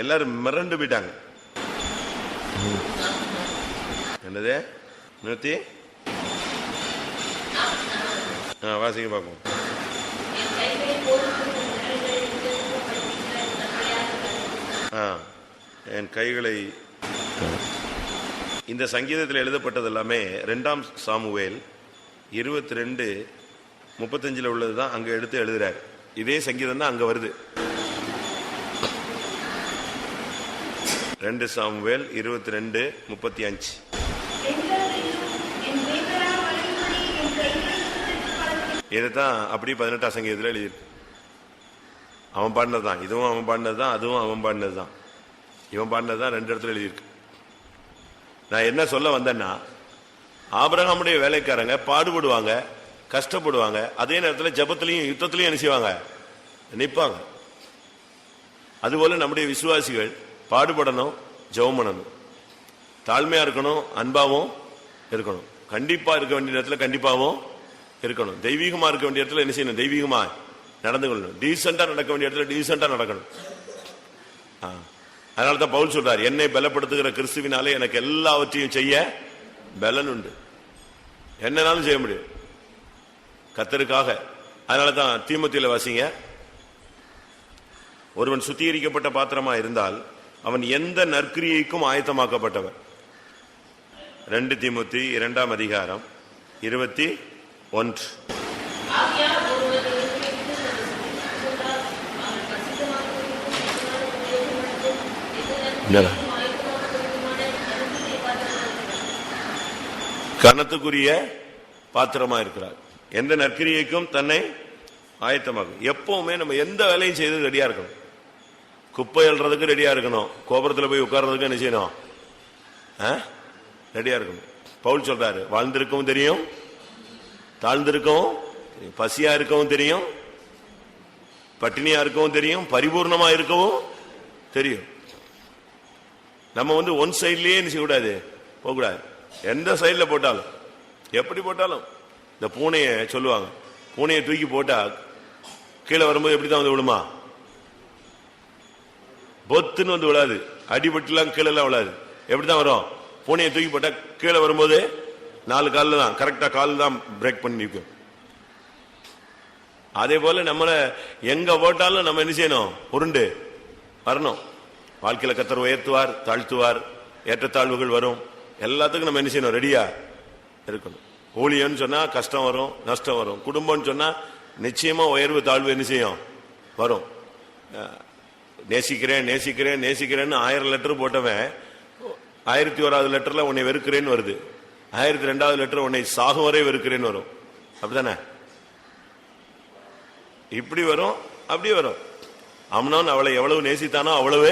எல்லாரும் மிரண்டு போயிட்டாங்க. என்னது 100 வாசிக்க பார்ப்போம். என் கைகளை இந்த சங்கீதத்தில் எழுதப்பட்டது எல்லாமே 2 சாமுவேல் 22:35 உள்ளதுதான் அங்க எடுத்து எழுதுறாரு. இதே சங்கீதம் தான் அங்க வருது. 2 சாமுவேல் 22:35. இதுதான் அப்படி 18 சங்கீதத்தில் எழுதியிருக்கு. அவன் பாடினதுதான், இதுவும் அவன் பாடினதுதான், அதுவும் அவன் பாடினதுதான். இவன் பாடினதுதான் 2 இடத்துல எழுதியிருக்கு. நான் என்ன சொல்ல வந்தேன்னா, ஆபிரகாமுடைய வேலைக்காரங்க பாடுபடுவாங்க, கஷ்டப்படுவாங்க, அதே நேரத்தில் ஜெபத்திலையும் யுத்தத்திலையும் என்ன செய்வாங்க? நிற்பாங்க. அதுபோல நம்முடைய விசுவாசிகள் பாடுபடணும், ஜெபம் பண்ணணும், தாழ்மையா இருக்கணும், அன்பாவும் இருக்கணும், கண்டிப்பா இருக்க வேண்டிய இடத்துல கண்டிப்பாவும் இருக்கணும், தெய்வீகமா இருக்க வேண்டிய இடத்துல என்ன செய்யணும்? தெய்வீகமா நடந்து கொள்ளணும், டீசெண்டா நடக்க வேண்டிய இடத்துல டீசெண்டா நடக்கணும். அதனாலதான் பவுல் சொல்றார், என்னை பலப்படுத்துகிற கிறிஸ்துவினாலே எனக்கு எல்லாவற்றையும் செய்ய பலன் உண்டு. என்னன்னாலும் செய்ய முடியும் கர்த்தருக்காக. அதனாலதான் தீமோத்தேயுல வாசிங்க, ஒருவன் சுத்திகரிக்கப்பட்ட பாத்திரமா இருந்தால் அவன் எந்த நற்கிரியைக்கும் ஆயத்தமாக்கப்பட்டவன். 2 தீமோத்தி 2:21. கனத்துக்குரிய பாத்திரமா இருக்கிறார், எந்த நற்கிரியைக்கும் தன்னை ஆயத்தமாகும். எப்பவுமே நம்ம எந்த வேலையும் செய்து ரெடியா இருக்கணும். குப்பை அள்ளுறதுக்கு ரெடியா இருக்கணும், கோபுரத்தில் போய் உட்கார்றதுக்கு என்ன செய்யணும்? ரெடியா இருக்கணும். பவுல் சொல்றாரு, வாழ்ந்திருக்கவும் தெரியும், தாழ்ந்திருக்கவும், பசியா இருக்கவும் தெரியும், பட்டினியா இருக்கவும் தெரியும், பரிபூர்ணமா இருக்கவும் தெரியும். நம்ம ஒன் சைட்லயே என்ன செய்யக்கூடாது, போகக்கூடாது. எந்த சைட்ல போட்டாலும், எப்படி போட்டாலும், இந்த பூனையை சொல்லுவாங்க, பூனையை தூக்கி போட்டா கீழே வரும்போது எப்படிதான் வந்து விழுமா? பொத்துன்னு வந்து விழாது, அடிபட்டுலாம் கீழே எல்லாம் விழாது. எப்படிதான் வரும்? பூனையை தூக்கி போட்டா கீழே வரும்போது 4 காலில் தான் கரெக்டா, கால் தான் பிரேக் பண்ணி நிற்கும். அதே போல நம்மள எங்க போட்டாலும் நம்ம என்ன செய்யணும்? உருண்டு வரணும். வாழ்க்கையில கர்த்தர் உயர்த்துவார், தாழ்த்துவார், ஏற்றத்தாழ்வுகள் வரும். எல்லாத்துக்கும் நம்ம என்ன செய்யணும்? ரெடியா இருக்கணும். ஊழியன்னு சொன்னா கஷ்டம் வரும், நஷ்டம் வரும். குடும்பம்னு சொன்னா நிச்சயமா உயர்வு தாழ்வு என்ன செய்யும்? வரும். நேசிக்கிறேன் நேசிக்கிறேன் நேசிக்கிறேன்னு 1000 லெட்டர் போட்டவன் 1001வது லெட்டர்ல உன்னை வெறுக்கிறேன்னு வருது, 1002வது லெட்டர் உன்னை சாகும் வரை வெறுக்கிறேன்னு வரும். அப்படித்தானே? இப்படி வரும், அப்படி வரும். அம்னோன் அவளை எவ்வளவு நேசித்தானோ அவ்வளவு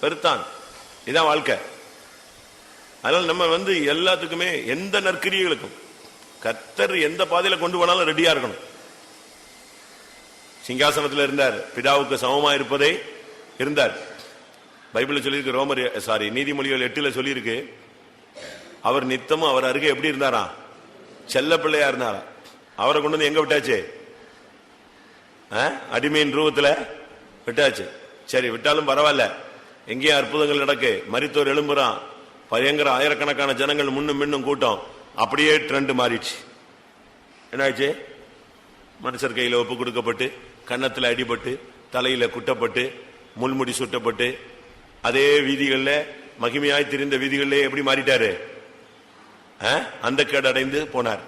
வெறுத்தான். இதான் வாழ்க்கை. அதனால நம்ம எல்லாத்துக்குமே, எந்த நற்கிரியைகளுக்கும் கர்த்தர் எந்த பாதையில கொண்டு போனாலும் ரெடியா இருக்கணும். சிங்காசனத்தில் இருந்தார், பிதாவுக்கு சமமா இருப்பதை இருந்தார். பைபிள்ல சொல்லியிருக்கு, நீதிமொழிகள் 8 சொல்லியிருக்கு, அவர் நித்தமும் அவர் அருகே எப்படி இருந்தாரா? செல்ல பிள்ளையா இருந்தாரா? அவரை கொண்டு வந்து எங்க விட்டாச்சு? அடிமையின் ரூபத்துல விட்டாச்சு. சரி, விட்டாலும் பரவாயில்ல, எங்கேயும் அற்புதங்கள் நடக்கு, மரித்தோர் எழும்புறான், பயங்கர ஆயிரக்கணக்கான ஜனங்கள் முன்னும் மின்னும் கூட்டம். அப்படியே ட்ரெண்ட் மாறிடுச்சு. என்னாச்சு? மனுஷர் கையில ஒப்பு கொடுக்கப்பட்டு, கன்னத்துல அடிபட்டு, தலையில குட்டப்பட்டு, முள்முடி சுட்டப்பட்டு, அதே வீதிகள்ல மகிமையாய் திரிந்த வீதிகளிலே எப்படி மாறிட்டாரு? அந்த கேடு அடைந்து போனார்.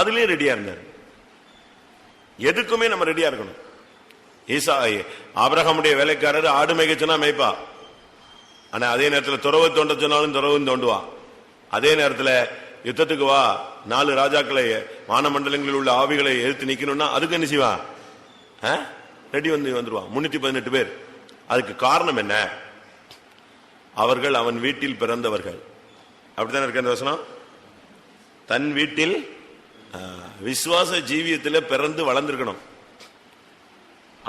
அதுலயே ரெடியா இருந்தார். எதுக்குமே நம்ம ரெடியா இருக்கணும். ஆபிரகாமுடைய வேலைக்காரர் ஆடு மேய்க்க சொன்னா மேய்ப்பா, ஆனா அதே நேரத்தில் துறவு தோண்ட சொன்னாலும் துறவும் தோண்டுவான். அதே நேரத்தில் யுத்தத்துக்கு வா, 4 ராஜாக்களை, வானமண்டலங்களில் உள்ள ஆவிகளை எதிர்த்து நிக்கணும்னா அதுக்கு என்ன செய்வான்? ரெடி வந்துருவான். 318 பேர். அதுக்கு காரணம் என்ன? அவர்கள் அவன் வீட்டில் பிறந்தவர்கள். அப்படித்தானே இருக்க அந்த வசனம்? தன் வீட்டில் விசுவாச ஜீவியத்தில் பிறந்து வளர்ந்துருக்கணும்.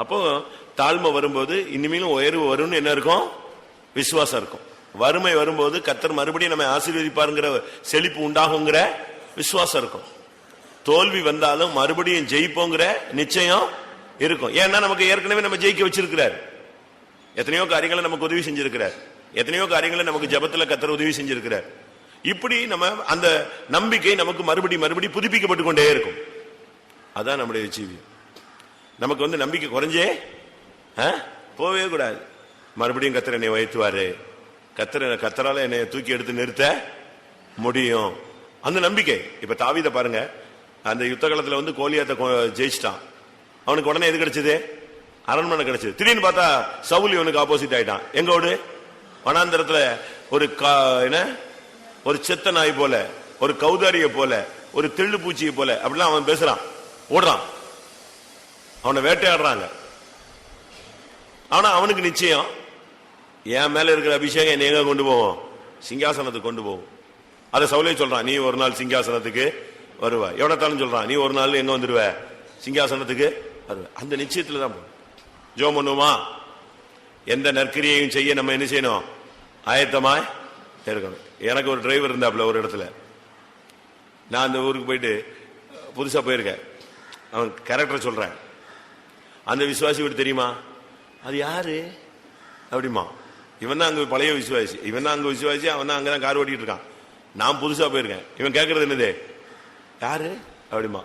அப்போ தாழ்மை வரும்போது இனிமேலும் உயர்வு வரும்னு என்ன இருக்கும்? விசுவாசம் இருக்கும். வறுமை வரும்போது கர்த்தர் மறுபடியும் நம்ம ஆசீர்வதிப்பாருங்கிற செழிப்பு உண்டாகுங்கிற விசுவாசம் இருக்கும். தோல்வி வந்தாலும் மறுபடியும் ஜெயிப்போங்கிற நிச்சயம் இருக்கும். ஏன்னா நமக்கு ஏற்கனவே நம்ம ஜெயிக்க வச்சிருக்கிறார். எத்தனையோ காரியங்களை நமக்கு உதவி செஞ்சிருக்கிறார். எத்தனையோ காரியங்களை நமக்கு ஜெபத்துல கர்த்தர் உதவி செஞ்சிருக்கிறார். இப்படி நம்ம அந்த நம்பிக்கை நமக்கு மறுபடி புதுப்பிக்கப்பட்டு கொண்டே இருக்கும். அதான் நம்முடைய ஜீவியம். நமக்கு நம்பிக்கை குறைஞ்சே போவே கூடாது. மறுபடியும் கர்த்தர் என்னை உயர்த்துவாரு, கர்த்தரால என்னை தூக்கி எடுத்து நிறுத்த முடியும், அந்த நம்பிக்கை. இப்ப தாவீத பாருங்க, அந்த யுத்த காலத்துல கோலியாத்தை ஜெயிச்சிட்டான். அவனுக்கு உடனே எது கிடைச்சது? அரண்மனை கிடைச்சது. திடீர்னு பார்த்தா சவுல் இவனுக்கு ஆப்போசிட் ஆயிட்டான். எங்கோடு? வனாந்தரத்துல ஒரு செத்த நாய் போல, ஒரு கௌதாரிய போல, ஒரு தெள்ளு பூச்சியை போல அப்படிலாம் அவன் பேசுறான், ஓடுறான், அவனை வேட்டையாடுறாங்க. ஆனா அவனுக்கு நிச்சயம், என் மேல இருக்கிற அபிஷேகம் என்னை எங்க கொண்டு போவோம்? சிங்காசனத்துக்கு கொண்டு போவோம். அதை சவுலே சொல்றான், நீ ஒரு நாள் சிங்காசனத்துக்கு வருவ. எவ்வளத்தாலும் சொல்றான், நீ ஒரு நாள் எங்க வந்துருவ? சிங்காசனத்துக்கு வருவ. அந்த நிச்சயத்துல தான் ஜெபம் பண்ணுமா? எந்த நற்கிரியையும் செய்ய நம்ம என்ன செய்யணும்? ஆயத்தமாய் இருக்கணும். எனக்கு ஒரு டிரைவர் இருந்தாப்புல ஒரு இடத்துல. நான் அந்த ஊருக்கு போயிட்டு புதுசா போயிருக்கேன். அவன் கேரக்டர் சொல்றேன். அந்த விசுவாசி வீடு தெரியுமா? அது யாரு அப்படிமா? இவன் தான் அங்க பழைய விசுவாசி, இவன் தான் அங்க விசுவாசி, அவன் தான் அங்கதான் கார் ஓட்டிட்டு இருக்கான். நான் புதுசா போயிருக்கேன். இவன் கேட்கறது என்னது? யாரு அப்படிமா?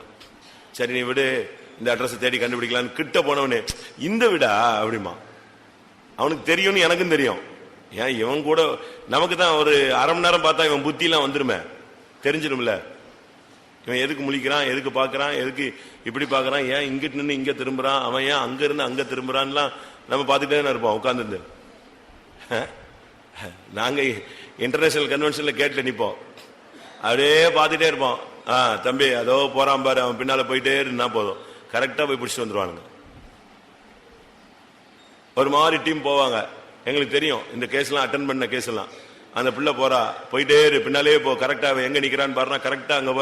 சரி நீ விடு, இந்த அட்ரஸ் தேடி கண்டுபிடிக்கலான்னு கிட்ட போனவனே, இந்த விடா அப்படிமா? அவனுக்கு தெரியும்னு எனக்கும் தெரியும். ஏன் இவன் கூட நமக்கு தான் ஒரு அரை மணி நேரம் பார்த்தா இவன் புத்தி எல்லாம் வந்துருமே, தெரிஞ்சிடும்ல. இவன் எதுக்கு முழிக்கிறான், எதுக்கு பாக்குறான், எதுக்கு இப்படி பாக்குறான், ஏன் இங்கிட்டு நின்று இங்க திரும்புறான், அவன் ஏன் அங்க இருந்து அங்க திரும்புறான்லாம் நம்ம பார்த்துட்டே இருப்போம் உட்கார்ந்து. நாங்க இன்டர்நேஷனல் கன்வென்ஷன்ல கேட்ல நிப்போம், அப்படியே பார்த்துட்டே இருப்போம். தம்பி அதோ போறான் பாரு, அவன் பின்னால போயிட்டே இருந்தா போதும், கரெக்டா போய் பிடிச்சிட்டு வந்துருவானுங்க. ஒரு மாதிரி டீம் போவாங்க. எங்களுக்கு தெரியும் இந்த கேஸ் எல்லாம் அட்டன் பண்ண கேஸ் எல்லாம். அந்த பிள்ளை போறா, போயிட்டே பின்னாலே போ, கரெக்டா எங்க நிக்கிறான்னு பாருனா கரெக்டா அங்க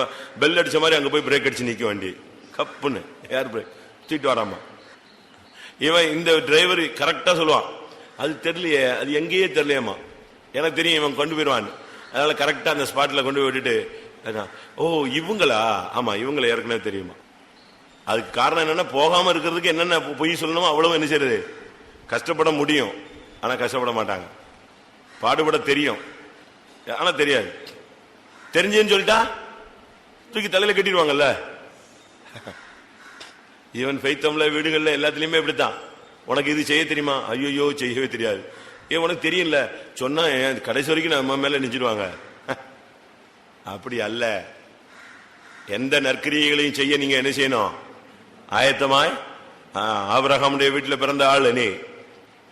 பெல் அடிச்ச மாதிரி அங்க போய் பிரேக் அடிச்சு நிக்க வேண்டி கப்புன்னு ஏர் பிரேக் தூக்கிட்டு வராமா. இவன் இந்த டிரைவர் கரெக்டா சொல்லுவான், அது தெரியலையே, அது எங்கேயே தெரியலையம்மா, எனக்கு தெரியும் இவன் கொண்டு போயிடுவான். அதனால கரெக்டா அந்த ஸ்பாட்ல கொண்டு போய் விட்டுட்டு, ஓ இவங்களா, ஆமா இவங்களை ஏற்கனவே தெரியுமா. அதுக்கு காரணம் என்னன்னா, போகாம இருக்கிறதுக்கு என்னென்ன பொய் சொல்லணுமோ அவ்வளவு என்ன செய்யறது, கஷ்டப்பட முடியும். ஆனா கஷ்டப்பட மாட்டாங்க. பாடுபட தெரியும், ஆனா தெரியாது. தெரிஞ்சேன்னு சொல்லிட்டா தூக்கி தலையில கட்டிடுவாங்கல்ல. ஈவன் ஃபெய்த்தம்ல வீடுகள்ல எல்லாத்துலயுமே இப்படித்தான். உனக்கு இது செய்ய தெரியுமா? ஐயோ செய்யவே தெரியாது. ஏன் உனக்கு தெரியல சொன்னா கடைசி வரைக்கும் நம்ம மேல நினைச்சிடுவாங்க. அப்படி அல்ல. எந்த நற்கிரியைகளையும் செய்ய நீங்க என்ன செய்யணும்? ஆயத்தமாய். ஆபிரகாமுடைய வீட்டில் பிறந்த ஆள் நீ,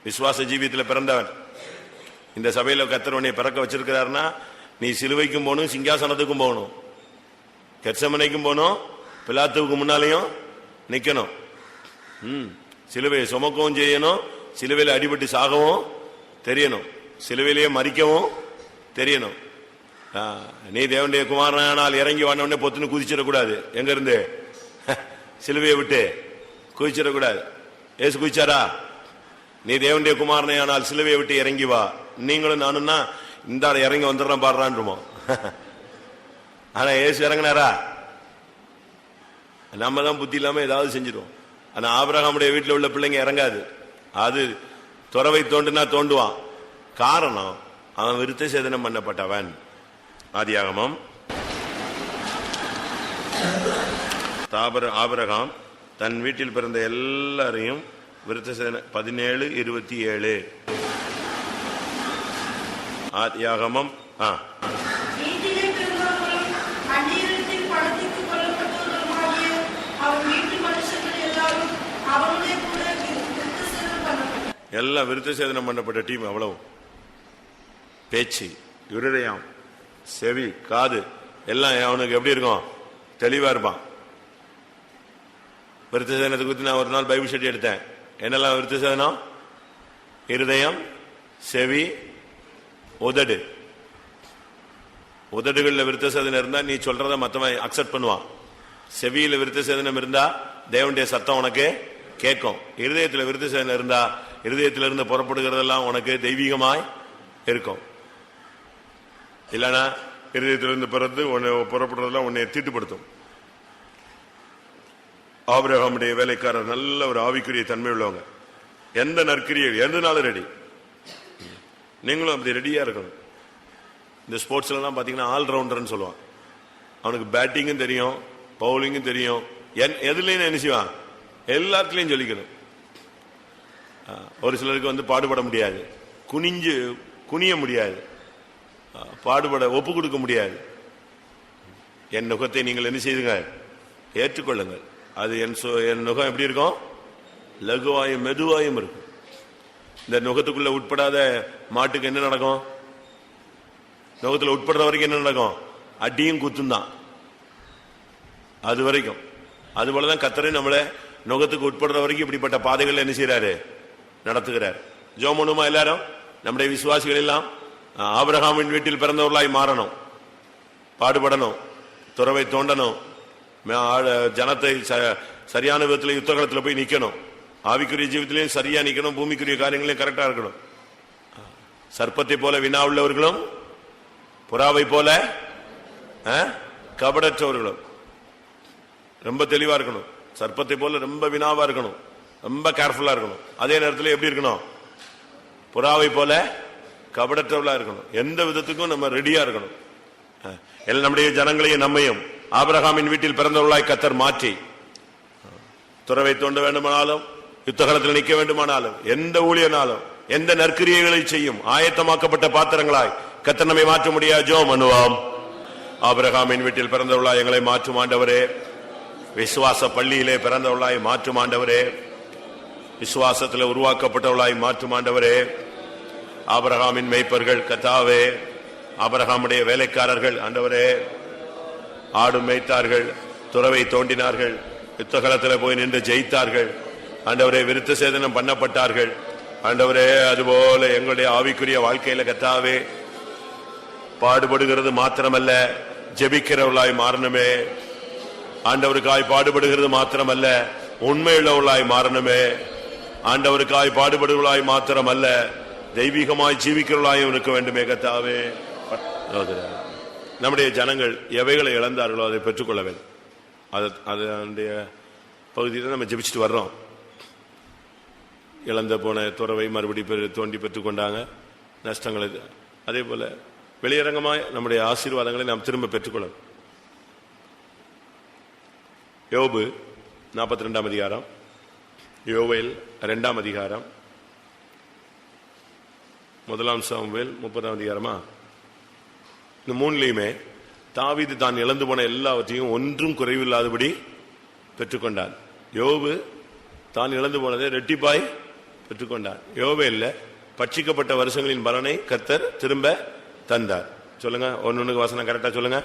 விசுவாச ஜீவியத்தில் பிறந்தவன். இந்த சபையில கர்த்தர் உன்னை பிறக்க வச்சிருக்கிறாருன்னா, நீ சிலுவைக்கும் போகணும், சிங்காசனத்துக்கும் போகணும், கெத்செமனைக்கும் போகணும், பிலாத்துவுக்கு முன்னாலையும் நிக்கணும். சிலுவையை சுமக்கவும் செய்யணும், சிலுவையில் அடிபட்டு சாகவும் தெரியணும், சிலுவையிலேயே மறிக்கவும் தெரியணும். நீ தேவனுடைய குமாரனால் இறங்கி வாண்டவனே பொத்துன்னு குதிச்சிடக்கூடாது. எங்க இருந்து? சிலுவையை விட்டு குதிச்சிடக்கூடாது. ஏசு குதிச்சாரா? நீ தேவனுடைய குமாரனை ஆனால் சிலுவையை விட்டு இறங்கி வா. நீங்களும் நானும்னா இந்த இறங்கி வந்துடுறோம் பாடுறான்ருமோ. ஆனா ஏசு இறங்கினாரா? நம்ம தான் புத்தி இல்லாம ஏதாவது செஞ்சிருவோம். ஆனா ஆபிரகாமுடைய வீட்டில் உள்ள பிள்ளைங்க இறங்காது. அது துறவை தோண்டுனா தோண்டுவான். காரணம், அவன் விருத்த சேதனம் பண்ணப்பட்டவன். ஆதியாகமம் ஆபிரகாம் தன் வீட்டில் பிறந்த எல்லாரையும் விருத்த சேதனம் 17:27 ஆதியாகமம். எல்லாம் விருத்த சேதனம் பண்ணப்பட்ட டீம். அவ்வளவு பேச்சு, இருதயம், செவி, காது எல்லாம் அவனுக்கு எப்படி இருக்கும்? தெளிவா இருப்பான். விருத்த சேதனத்தை குறித்து நான் ஒரு நாள் பைபிள் ஸ்டடி எடுத்தேன். என்னெல்லாம் விருத்த சேதனம்? இருதயம், செவி, உதடு. உதடுகளில் விருத்த சேதனம் இருந்தா நீ சொல்றத மத்தவன் அக்செப்ட் பண்ணுவான். செவியில விருத்த சேதனம் இருந்தா தேவனுடைய சத்தம் உனக்கு கேட்கும். இருதயத்தில் விருத்த சேதனம் இருந்தா இருதயத்திலிருந்து புறப்படுகிறதெல்லாம் உனக்கு தெய்வீகமாய் இருக்கும். இல்லைன்னா இருதயத்திலிருந்து பிறந்து புறப்படுறதெல்லாம் உன்னை தீட்டுப்படுத்தும். ஆபிரகாமுடைய வேலைக்காரர் நல்ல ஒரு ஆவிக்குரிய தன்மை உள்ளவங்க. எந்த நற்கிரியை எதுனாலும் ரெடி. நீங்களும் அப்படி ரெடியா இருக்கணும். இந்த ஸ்போர்ட்ஸ்ல எல்லாம் பாத்தீங்கன்னா ஆல்ரவுண்டர்னு சொல்லுவான். அவனுக்கு பேட்டிங்கும் தெரியும், பவுலிங்கும் தெரியும், எதுலயும் என்ன செய்வான், எல்லாத்துலயும் சொல்லிக்கணும். ஒரு சிலருக்கு பாடுபட முடியாது, குனிய முடியாது, பாடுபட ஒப்பு கொடுக்க முடியாது. என் நுகத்தை நீங்கள் என்ன செய்துங்க, ஏற்றுக்கொள்ளுங்கள். அது என் நுகம் எப்படி இருக்கும், லகுவாயும் மெதுவாயும் இருக்கும். இந்த நுகத்துக்குள்ள உட்படாத மாட்டுக்கு என்ன நடக்கும், நுகத்துல உட்படுற வரைக்கும் என்ன நடக்கும், அடியும் குத்தும் தான் அது வரைக்கும். அது போலதான் கர்த்தரே நம்மள நுகத்துக்கு உட்படுற வரைக்கும் இப்படிப்பட்ட பாதைகள் என்ன செய்யறாரு, நடத்துகிறார். ஜோமனுமா எல்லாரும் நம்முடைய விசுவாசிகள் எல்லாம் ஆபிரகாமின் வீட்டில் பிறந்தவர்களாய் மாறணும், பாடுபடணும், துறவை தோண்டணும், ஜனத்தை சரியான விதத்தில் யுத்தகலத்தில் போய் நிக்கணும், ஆவிக்குரிய ஜீவித்திலையும் சரியா நிக்கணும், பூமிக்குரிய காரியங்களையும் கரெக்டா இருக்கணும். சர்ப்பத்தை போல வினா உள்ளவர்களும் புறாவை போல கபடற்றவர்களும் ரொம்ப தெளிவா இருக்கணும். சர்ப்பத்தை போல ரொம்ப வினாவா இருக்கணும், ரொம்ப கேர்ஃபுல்லா இருக்கணும். அதே நேரத்தில் எப்படி இருக்கணும், புறாவை போல கபடற்றவளா இருக்கணும். எந்த விதத்துக்கும் நம்ம ரெடியா இருக்கணும். நம்முடைய ஜனங்களையும் நம்மையும் ஆபிரகாமின் வீட்டில் பிறந்தவர்களாய் கர்த்தர் மாற்றி துறவை தோண்ட வேண்டுமானாலும், யுத்தகலத்தில் நிற்க வேண்டுமானாலும், எந்த ஊழியனாலும், எந்த நற்கிரியைகளை செய்யும் ஆயத்தமாக்கப்பட்ட பாத்திரங்களாய் கர்த்தர் நம்மை மாற்ற முடியாது. ஜெபம் பண்ணுவோம். ஆபிரகாமின் வீட்டில் பிறந்தவர்களாய் எங்களை மாற்றும் ஆண்டவரே, விசுவாச பள்ளியிலே பிறந்தவர்களாய் மாற்றும் ஆண்டவரே, விசுவாசத்தில் உருவாக்கப்பட்டவர்களாய் மாற்றும் ஆண்டவரே. ஆபிரகாமின் மேய்ப்பர்கள் கர்த்தாவே, ஆபிரகாமுடைய வேலைக்காரர்கள் ஆண்டவரே, ஆடு மேய்த்தார்கள், துறவை தோண்டினார்கள், யுத்தகலத்தில் போய் நின்று ஜெயித்தார்கள் ஆண்டவரே, விருத்த சேதனம் பண்ணப்பட்டார்கள் ஆண்டவரே. அதுபோல எங்களுடைய ஆவிக்குரிய வாழ்க்கையில கர்த்தாவே பாடுபடுகிறது மாத்திரமல்ல, ஜெபிக்கிறவர்களாய் மாறணுமே ஆண்டவருக்காய். பாடுபடுகிறது மாத்திரமல்ல, உண்மையுள்ளவர்களாய் மாறணுமே ஆண்டவருக்காய். பாடுபடுவர்களாய் மாத்திரமல்ல, தெய்வீகமாய் ஜீவிக்கிறவர்களாயும் இருக்க வேண்டுமே கர்த்தாவே. நம்முடைய ஜனங்கள் எவைகளை இழந்தார்களோ அதை பெற்றுக்கொள்ள வேண்டும். அதனுடைய பகுதியில் நம்ம ஜெபிச்சுட்டு வர்றோம். இழந்த போன துறவை மறுபடி தோண்டி பெற்றுக்கொண்டாங்க, நஷ்டங்கள். அதே போல வெளியரங்கமாய் நம்முடைய ஆசீர்வாதங்களை நாம் திரும்ப பெற்றுக்கொள்ளணும். யோபு 42ஆம் அதிகாரம், யோவேல் 2ஆம் அதிகாரம், 1 சாமுவேல் 30ஆம் அதிகாரமா, இந்த மூணுலையுமே தாவீது தான் இழந்து போன எல்லாவற்றையும் ஒன்றும் குறைவில்லாதபடி பெற்றுக்கொண்டான். யோபு தான் இழந்து போனதை ரெட்டிப்பாய் பெற்றுக்கொண்டான். யோவேல்ல பட்சிக்கப்பட்ட வருஷங்களின் பலனை கர்த்தர் திரும்ப தந்தார். சொல்லுங்க, ஒன்னு வசனம் கரெக்டா சொல்லுங்க.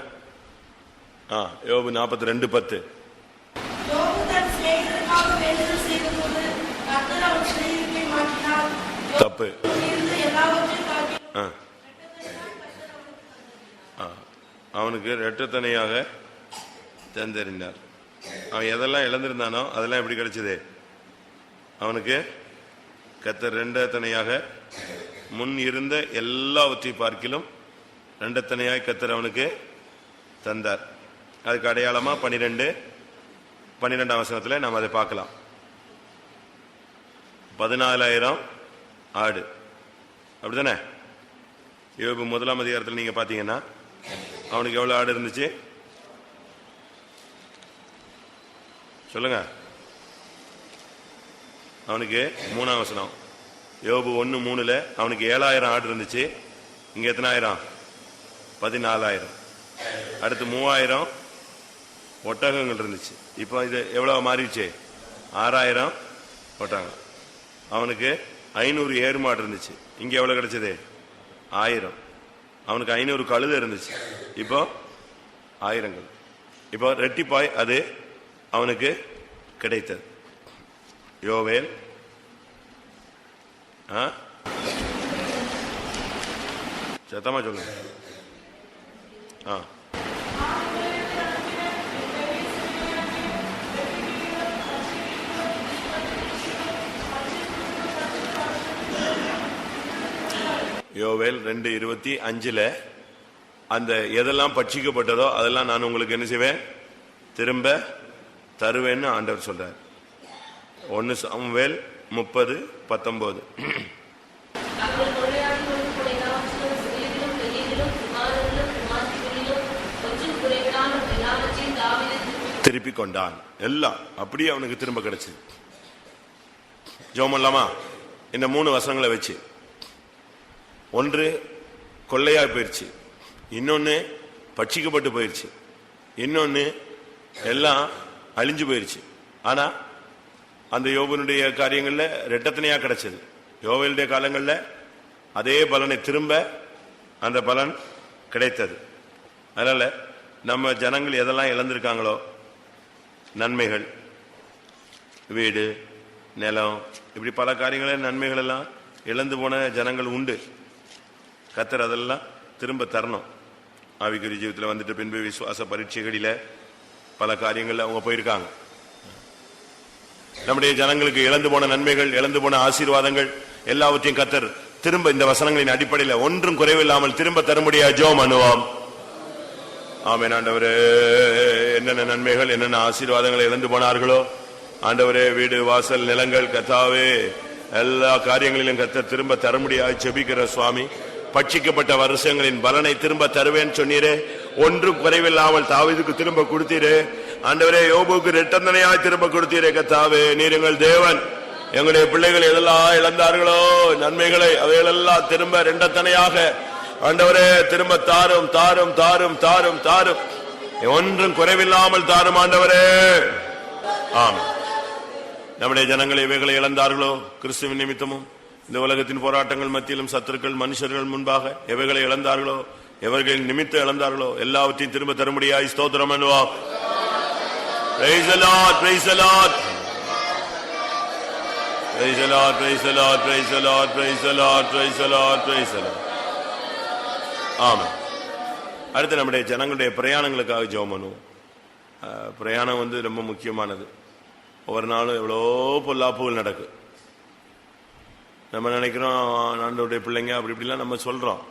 யோபு 42:10. தப்பு. அவனுக்கு இரட்டத்தனையாக தந்தறிந்தார். அவன் எதெல்லாம் இழந்திருந்தானோ அதெல்லாம் எப்படி கிடைச்சது அவனுக்கு? கர்த்தர் இரண்டத்தனையாக முன் இருந்த எல்லாவற்றை பார்க்கிலும் இரண்டத்தனையாய் கர்த்தர் அவனுக்கு தந்தார். அதுக்கு அடையாளமா 12ஆம் வசனத்துல நாம் அதை பார்க்கலாம். 14,000 ஆடு, அப்படித்தானே? யோபு 1ஆம் அதிகாரத்தில் நீங்க பாத்தீங்கன்னா அவனுக்கு எவ்வளவு ஆடு இருந்துச்சு சொல்லுங்க. அவனுக்கு 3ஆம் வசனம், யோபு 1:3 அவனுக்கு 7,000 ஆடு இருந்துச்சு. இங்க எத்தனை ஆயிரம்? 14,000. அடுத்து 3,000 ஒட்டகங்கள் இருந்துச்சு. இப்போ இது எவ்வளவு மாறிடுச்சு? 6,000 ஒட்டகம். அவனுக்கு 500 ஏறு மாடு இருந்துச்சு. இங்க எவ்வளவு கிடைச்சது? 1000. அவனுக்கு 500 கழுதை இருந்துச்சு. இப்போ 1000. இப்போ ரெட்டிப்பாய் அது அவனுக்கு கிடைத்தது. யோவேல் சத்தமா சொல்லுங்க. யோவேல் 2:25 அந்த எதெல்லாம் பட்சிக்கப்பட்டதோ அதெல்லாம் நான் உங்களுக்கு என்ன செய்வேன், திரும்ப தருவேன்னு ஆண்டவர் சொல்றார். 1 சாமுவேல் 30:19. திருப்பி கொண்டான், எல்லாம் அப்படியே அவனுக்கு திரும்ப கிடைச்சது. ஜெபம் பண்ணலாமா? இந்த 3 வசனங்களை வச்சு, ஒன்று கொள்ளையா போயிருச்சு, இன்னொன்னு பட்சிக்கப்பட்டு போயிருச்சு, இன்னொன்னு எல்லாம் அழிஞ்சு போயிருச்சு. ஆனா அந்த யோபனுடைய காரியங்கள்ல ரெட்டத்தனையா கிடைச்சது. யோவேலுடைய காலங்கள்ல அதே பலனை திரும்ப அந்த பலன் கிடைத்தது. அதனால நம்ம ஜனங்கள் எதெல்லாம் இழந்திருக்காங்களோ, நன்மைகள், வீடு, நிலம், இப்படி பல காரியங்கள நன்மைகள் எல்லாம் இழந்து போன ஜனங்கள் உண்டு. கர்த்தர் அதெல்லாம் திரும்ப தரணும். ஆவிக்குரிய ஜீவிதத்தில் வந்துட்டு பின்பு விசுவாச பரீட்சைகளில பல காரியங்கள்ல அவங்க போயிருக்காங்க. நம்முடைய ஜனங்களுக்கு இழந்து போன நன்மைகள், இழந்து போன ஆசீர்வாதங்கள் எல்லாவற்றையும் கர்த்தர் திரும்ப இந்த வசனங்களின் அடிப்படையில் ஒன்றும் குறைவில்லாமல் திரும்ப தர முடியாது. ஜெபம் பண்ணுவோம். ஆமென். ஆண்டவரே, என்னென்ன நன்மைகள் என்னென்ன ஆசீர்வாதங்களை இழந்து போனார்களோ ஆண்டவரே, வீடு, வாசல், நிலங்கள், கர்த்தாவே எல்லா காரியங்களிலும் கர்த்தர் திரும்ப தர முடியாது ஜெபிக்கிற சுவாமி. பட்சிக்கப்பட்ட வருஷங்களின் பலனை திரும்ப தருவேன் சொன்னீரே, ஒன்றும் குறைவில்லாமல் தாவீதுக்கு திரும்ப கொடுத்தீரே. ஆண்டவரே, யோபுக்கு ரெட்டந்தனையாய் திரும்ப கொடுத்தீரே. கர்த்தாவே, நீர் எங்கள் தேவன். எங்களுடைய பிள்ளைகள் எதெல்லாம் இழந்தார்களோ நன்மைகளை அவைகளெல்லாம் திரும்ப ரெண்டத்தனையாக ஆண்டவரே திரும்ப தாரும் தாரும் தாரும் தாரும் தாரும், ஒன்றும் குறைவில்லாமல் தாரும் ஆண்டவரே. ஆம், நம்முடைய ஜனங்கள் இவைகளை இழந்தார்களோ, கிறிஸ்துவின் நிமித்தமும் இந்த உலகத்தின் போராட்டங்கள் மத்தியிலும் சத்துருக்கள் மனுஷர்கள் முன்பாக எவைகளை இழந்தார்களோ, எவர்களின் நிமித்தம் இழந்தார்களோ எல்லாவற்றையும் திரும்ப தர முடியாய் ஸ்தோத்திரம் பண்ணுவோம். Praise the Lord, praise the Lord. Praise the Lord, praise the Lord, praise the Lord, praise the Lord, praise the Lord, praise the Lord. ஆமென். அடுத்து நம்முடைய ஜனங்களுடைய பிரயாணங்களுக்காக ஜெபம் பண்ணுவோம். பிரயாணம் ரொம்ப முக்கியமானது. ஒவ்வொரு நாளும் எவ்வளோ பொல்லாப்புகள் நடக்கு. நம்ம நினைக்கிறோம் ஆண்டவருடைய பிள்ளைங்க அப்படி இப்படிலாம் நம்ம சொல்றோம்.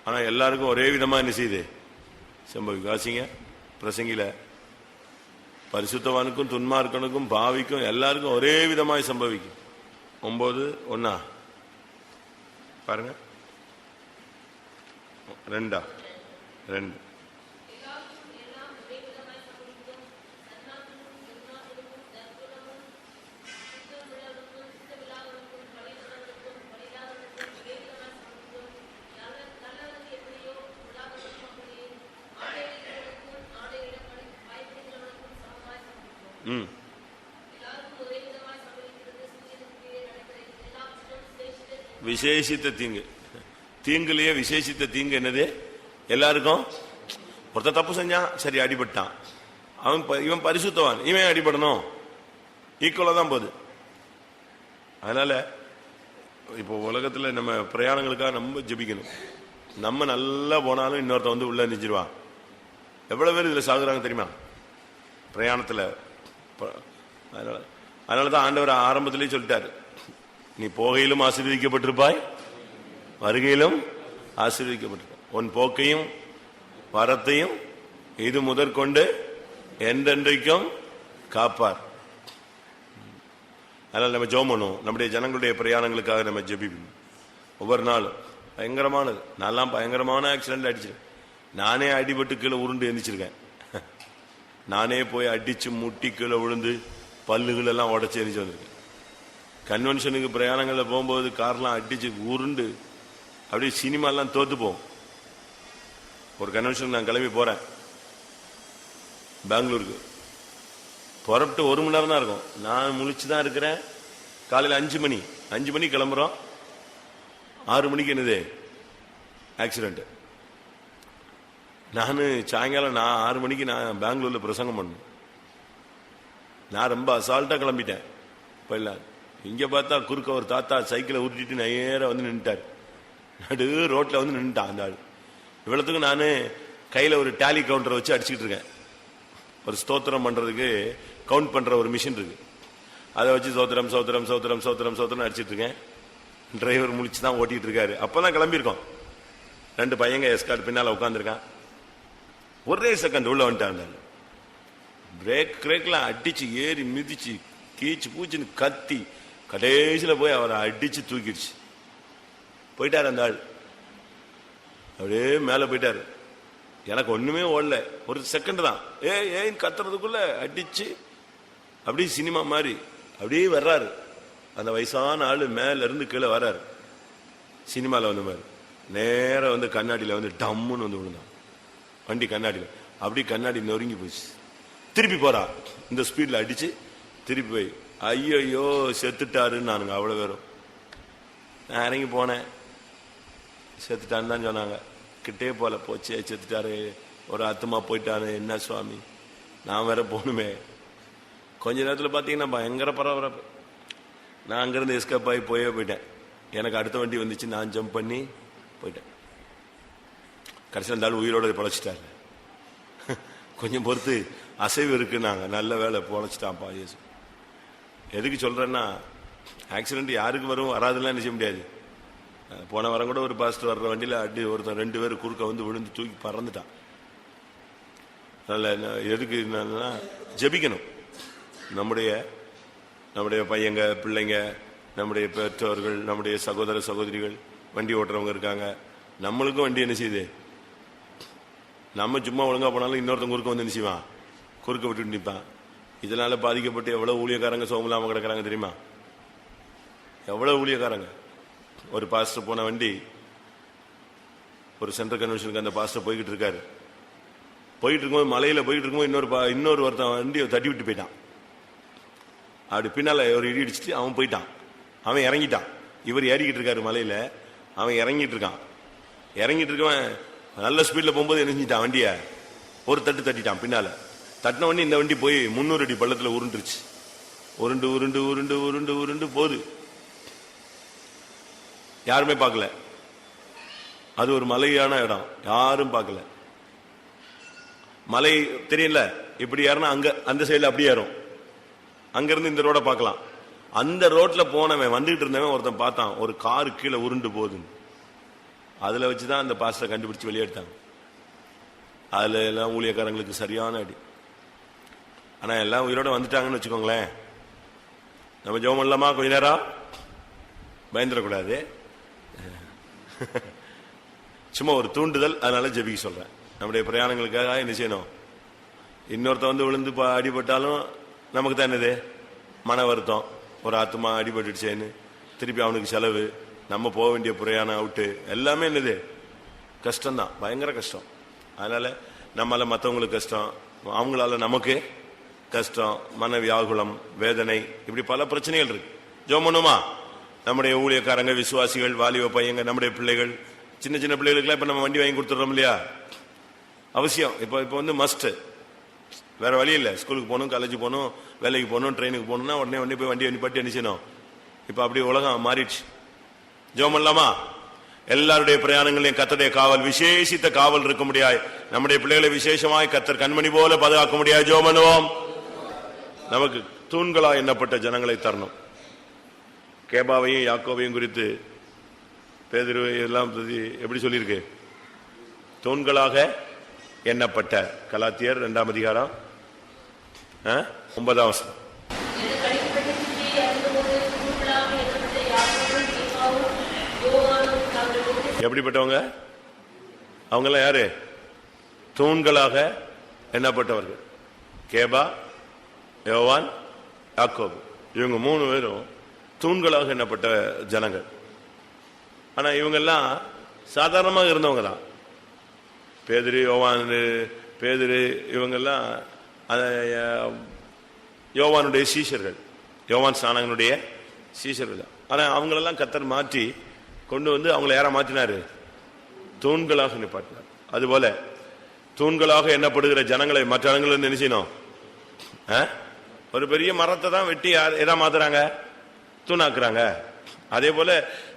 ஆனா எல்லாருக்கும் ஒரே விதமா என்ன செய்யுது சம்பவிக்கும். வாசிங்க பிரசங்கில, பரிசுத்தவானுக்கும் துன்மார்க்கனுக்கும் பாவிக்கும் எல்லாருக்கும் ஒரே விதமாய் சம்பவிக்கும். 9:1 பாருங்க, 2:2. விசேஷித்த தீங்கு, தீங்குலயே விசேஷித்த தீங்கு என்னது? எல்லாருக்கும். ஒருத்தர் தப்பு செஞ்சான், சரி அடிபட்டான், இவன் பரிசுத்தவான், இவன் அடிபடணும், ஈக்குவலா தான் போகுது. அதனால இப்போ உலகத்துல நம்ம பிரயாணங்களுக்காக நம்ம ஜெபிக்கணும். நம்ம நல்லா போனாலும் இன்னொருத்த உள்ள நிஞ்சிருவான். எவ்வளவு பேர் இதுல சாகுறாங்க தெரியுமா பிரயாணத்துல? அதனாலதான் ஆண்டவர் ஆரம்பத்திலேயே சொல்லிட்டாரு, நீ போகையிலும் ஆசீர்வதிக்கப்பட்டிருப்பாய், வருகையிலும் ஆசீர்வதிக்கப்பட்டிருப்பாய். உன் போக்கையும் வரத்தையும் இது முதற்கொண்டு என்றென்றைக்கும் காப்பார். அதனால நம்ம ஜெபம் பண்ணுவோம். நம்முடைய ஜனங்களுடைய பிரயாணங்களுக்காக நம்ம ஜெபிப்போம். ஒவ்வொரு நாளும் பயங்கரமானது. நான்லாம் பயங்கரமான ஆக்சிடென்ட் அடிச்சிருக்கேன். நானே அடிபட்டு கீழே உருண்டு எந்திரிச்சிருக்கேன். நானே போய் அடிச்சு முட்டி கீழே விழுந்து பல்லுகள் எல்லாம் உடச்சி எரிஞ்சு வந்திருக்கேன். கன்வென்ஷனுக்கு பிரயாணங்கள்ல போகும்போது கார்லாம் அடிச்சு உருண்டு அப்படியே சினிமாலாம் தோத்து போகும். ஒரு கன்வென்ஷனுக்கு நான் கிளம்பி போறேன் பெங்களூருக்கு. புறப்பட்டு 1 மணி நேரம் தான் இருக்கும். நான் முழிச்சுதான் இருக்கிறேன். காலையில் 5 மணி கிளம்புறோம். 6 மணிக்கு என்னது ஆக்சிடென்ட். நான் சாயங்காலம் 6 மணிக்கு நான் பெங்களூர்ல பிரசங்கம் பண்ணேன். நான் ரொம்ப அசால்ட்டா கிளம்பிட்டேன். இப்ப இல்ல, இங்க பார்த்தா குறுக்க ஒரு தாத்தா சைக்கிளை உருட்டிட்டு நேரா நின்றுட்டார். நடு ரோட்ல நின்றுட்டான் அந்த ஆள். இவ்வளவுக்கு நான் கையில ஒரு டேலி கவுண்டரை வச்சு அடிச்சுட்டு இருக்கேன். ஒரு ஸ்தோத்திரம் பண்றதுக்கு கவுண்ட் பண்ற ஒரு மிஷின் இருக்கு, அதை வச்சு சோத்திரம் சோத்திரம் சோத்திரம் சோத்திரம் சோத்திரம் அடிச்சிட்டு இருக்கேன். டிரைவர் முழிச்சு தான் ஓட்டிட்டு இருக்காரு. அப்பதான் கிளம்பியிருக்கோம். 2 பையங்க எஸ்கார்ட் பின்னால உட்காந்துருக்கான். ஒரே செகண்ட் உள்ள வந்துட்டான். பிரேக்லாம் அடிச்சு ஏறி மிதிச்சு கீச்சு பூச்சின்னு கத்தி கடைசியில போய் அவரை அடிச்சு தூக்கிடுச்சு. போயிட்டாரு அந்த ஆள், அப்படியே மேல போயிட்டாரு. எனக்கு ஒண்ணுமே ஓடல, ஒரு செகண்ட் தான். ஏன் கத்துறதுக்குள்ள அடிச்சு அப்படியே சினிமா மாதிரி அப்படியே வர்றாரு. அந்த வயசான ஆளு மேல இருந்து கீழே வர்றாரு. சினிமால வந்த மாதிரி நேரம் வந்து கண்ணாடியில வந்து டம்முன்னு வந்து விழுந்தான். வண்டி கண்ணாடியில அப்படி கண்ணாடி நொறுங்கி போச்சு. திருப்பி போறா, இந்த ஸ்பீட்ல அடிச்சு திருப்பி போய் ஐயோ செத்துட்டாருன்னு நானுங்க அவ்வளவு பேரும். நான் இறங்கி போனேன், செத்துட்டான்னு தான் சொன்னாங்க. கிட்டே போல போச்சு, செத்துட்டாரு, ஒரு ஆத்மா போயிட்டாரு. என்ன சுவாமி, நான் வேற போகணுமே. கொஞ்ச நேரத்தில் பார்த்தீங்கன்னா பயங்கர பரபரப்பு. நான் அங்கிருந்து எஸ்கேப் ஆகி போயிட்டேன். எனக்கு அடுத்த வண்டி வந்துச்சு, நான் ஜம்ப் பண்ணி போயிட்டேன். கடைசியில் இருந்தாலும் உயிரோட பொழைச்சிட்டாரு. கொஞ்சம் பொறுத்து அசைவு இருக்குன்னாங்க. நல்ல வேலை பொழைச்சிட்டான்ப்பா இயேசு. எதுக்கு சொல்றேன்னா, ஆக்சிடென்ட் யாருக்கு வரும் வராதுலாம் நினைச்ச முடியாது. போன வாரம் கூட ஒரு பாஸ்டர் வர்ற வண்டியில் அடி ஒருத்தன் 2 பேர் குறுக்க வந்து விழுந்து தூக்கி பறந்துட்டான். அதனால எதுக்கு ஜெபிக்கணும். நம்முடைய பையங்க பிள்ளைங்க, நம்முடைய பெற்றோர்கள், நம்முடைய சகோதர சகோதரிகள் வண்டி ஓட்டுறவங்க இருக்காங்க. நம்மளுக்கும் வண்டி என்ன செய்யுது, நம்ம சும்மா ஒழுங்கா போனாலும் இன்னொருத்தன் குறுக்க வந்து என்ன செய்வான், குறுக்க விட்டு நிற்பான். இதனால பாதிக்கப்பட்டு எவ்வளவு ஊழியக்காரங்க சோகமில்லாம கிடக்கிறாங்க தெரியுமா? எவ்வளவு ஊழியக்காரங்க. ஒரு பாஸ்டர் போன வண்டி, ஒரு சென்ட்ரல் கன்வென்ஷனுக்கு அந்த பாஸ்டர் போய்கிட்டு இருக்காரு. போயிட்டு இருக்கும்போது மலையில போயிட்டு இருக்கும்போது இன்னொரு ஒருத்தன் வண்டியை தட்டி விட்டு போயிட்டான். அப்படி பின்னால ஒரு இடி இடிச்சுட்டு அவன் போயிட்டான். அவன் இறங்கிட்டான். இவர் ஏறிக்கிட்டு இருக்காரு மலையில, அவன் இறங்கிட்டு இருக்கான். இறங்கிட்டு இருக்கவன் நல்ல ஸ்பீட்ல போகும்போது என்ன செஞ்சிட்டான், வண்டிய ஒரு தட்டு தட்டிட்டான். பின்னால தட்டின வண்டி இந்த வண்டி போய் 300 அடி பள்ளத்துல உருண்டுருச்சு. உருண்டு உருண்டு உருண்டு உருண்டு உருண்டு போகுது. யாருமே பார்க்கல. அது ஒரு மலையான இடம், யாரும் பார்க்கல. மலை தெரியல, இப்படி ஏறினா அங்க அந்த சைடுல அப்படியே ஏறும். அங்க இருந்து இந்த ரோட பார்க்கலாம். அந்த ரோட்ல போனவன் வந்துகிட்டு இருந்தவன் ஒருத்தன் பார்த்தான், ஒரு காரு கீழே உருண்டு போகுதுன்னு. அதுல வச்சுதான் அந்த பாஸ்டரை கண்டுபிடிச்சு வெளியெடுத்தாங்க. அதுல எல்லாம் ஊழியக்காரங்களுக்கு சரியான அடி. ஆனா எல்லாம் உயிரோட வந்துட்டாங்கன்னு வச்சுக்கோங்களேன். நம்ம ஜெபம் பண்ணலாமா? கொஞ்ச நேரம் பயந்துடக்கூடாது. சும்மா ஒரு தூண்டுதல், அதனால ஜெபிக்க சொல்றேன். நம்முடைய பிரயாணங்களுக்காக என்ன செய்யணும், இன்னொருத்த வந்து விழுந்து அடிபட்டாலும் நமக்கு தான் என்னது மன வருத்தம். ஒரு ஆத்மா அடிபட்டுடுச்சேன்னு திருப்பி அவனுக்கு செலவு, நம்ம போக வேண்டிய பிரயாணம் அவுட்டு, எல்லாமே என்னது கஷ்டம்தான், பயங்கர கஷ்டம். அதனால நம்மளால மற்றவங்களுக்கு கஷ்டம், அவங்களால நமக்கு கஷ்டம், மன வியாகுலம், வேதனை, இப்படி பல பிரச்சனைகள் இருக்கு. ஜெபம் பண்ணுமா? நம்முடைய ஊழியக்காரங்க, விசுவாசிகள், வாலிப பையங்க, நம்முடைய பிள்ளைகள், சின்ன சின்ன பிள்ளைகளுக்குலாம் இப்ப நம்ம வண்டி வாங்கி கொடுத்துறோம் இல்லையா? அவசியம். இப்போ வந்து மஸ்ட், வேற வழி இல்லை. ஸ்கூலுக்கு போகணும், காலேஜ் போகணும், வேலைக்கு போகணும், ட்ரெயினுக்கு போகணும்னா உடனே போய் வண்டி நிப்பாட்டி என்ன செய்யணும். இப்ப அப்படி உலகம் மாறிடுச்சு. ஜெபம் பண்ணலாமா? எல்லாருடைய பிரயாணங்களையும் கர்த்தருடைய காவல், விசேஷித்த காவல் இருக்க முடியாது. நம்முடைய பிள்ளைகளை விசேஷமாய் கர்த்தர் கண்மணி போல பாதுகாக்க முடியாது. ஜெபம் பண்ணுவோம். நமக்கு தூண்களா எண்ணப்பட்ட ஜனங்களை தரணும். கேபாவையும் யாக்கோவையும் குறித்து பேதுரு எல்லாம் எப்படி சொல்லியிருக்கு? தூண்களாக எண்ணப்பட்ட. கலாத்தியர் 2ஆம் அதிகாரம் 9ஆம் வசனம். எப்படிப்பட்டவங்க அவங்க எல்லாம்? யாரு? தூண்களாக எண்ணப்பட்டவர்கள். கேபா, யோவான், யாக்கோபு, இவங்க 3 பேரும் தூண்களாக எண்ணப்பட்ட ஜனங்கள். ஆனா இவங்கெல்லாம் சாதாரணமாக இருந்தவங்க தான். பேதுரு, யோவான், பேதுரு இவங்கெல்லாம் யோவானுடைய சீஷர்கள், யோவான் ஸ்நானகனுடைய சீஷர்கள். ஆனா அவங்களெல்லாம் கர்த்தர் மாற்றி கொண்டு வந்து அவங்களை யாரா மாற்றினாரு? தூண்களாக நிப்பாட்டினார். அதுபோல தூண்களாக எண்ணப்படுகிற ஜனங்களை மற்ற இடங்கள் என்ன செய்யணும்? ஒரு பெரிய மரத்தை தான் வெட்டி எதா மாத்துறாங்க? தூணாக்குறாங்க. அதே போல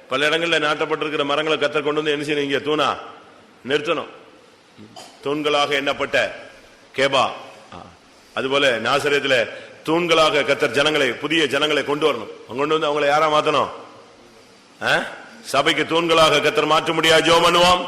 பல இடங்கள்ல நாட்டப்பட்டிருக்கிற மரங்களை கர்த்தர் கொண்டு வந்து என்ன செய்யணும்? இங்க தூணா நிறுத்தணும். தூண்களாக எண்ணப்பட்ட கேபா. அதுபோல நாசரேத்துல தூண்களாக கர்த்தர் ஜனங்களை, புதிய ஜனங்களை கொண்டு வரணும். கொண்டு வந்து அவங்களை யாரா மாத்தணும்? சபைக்கு தூண்களாக கர்த்தர் மாற்ற முடியாது. ஜெபம் பண்ணுவோம்.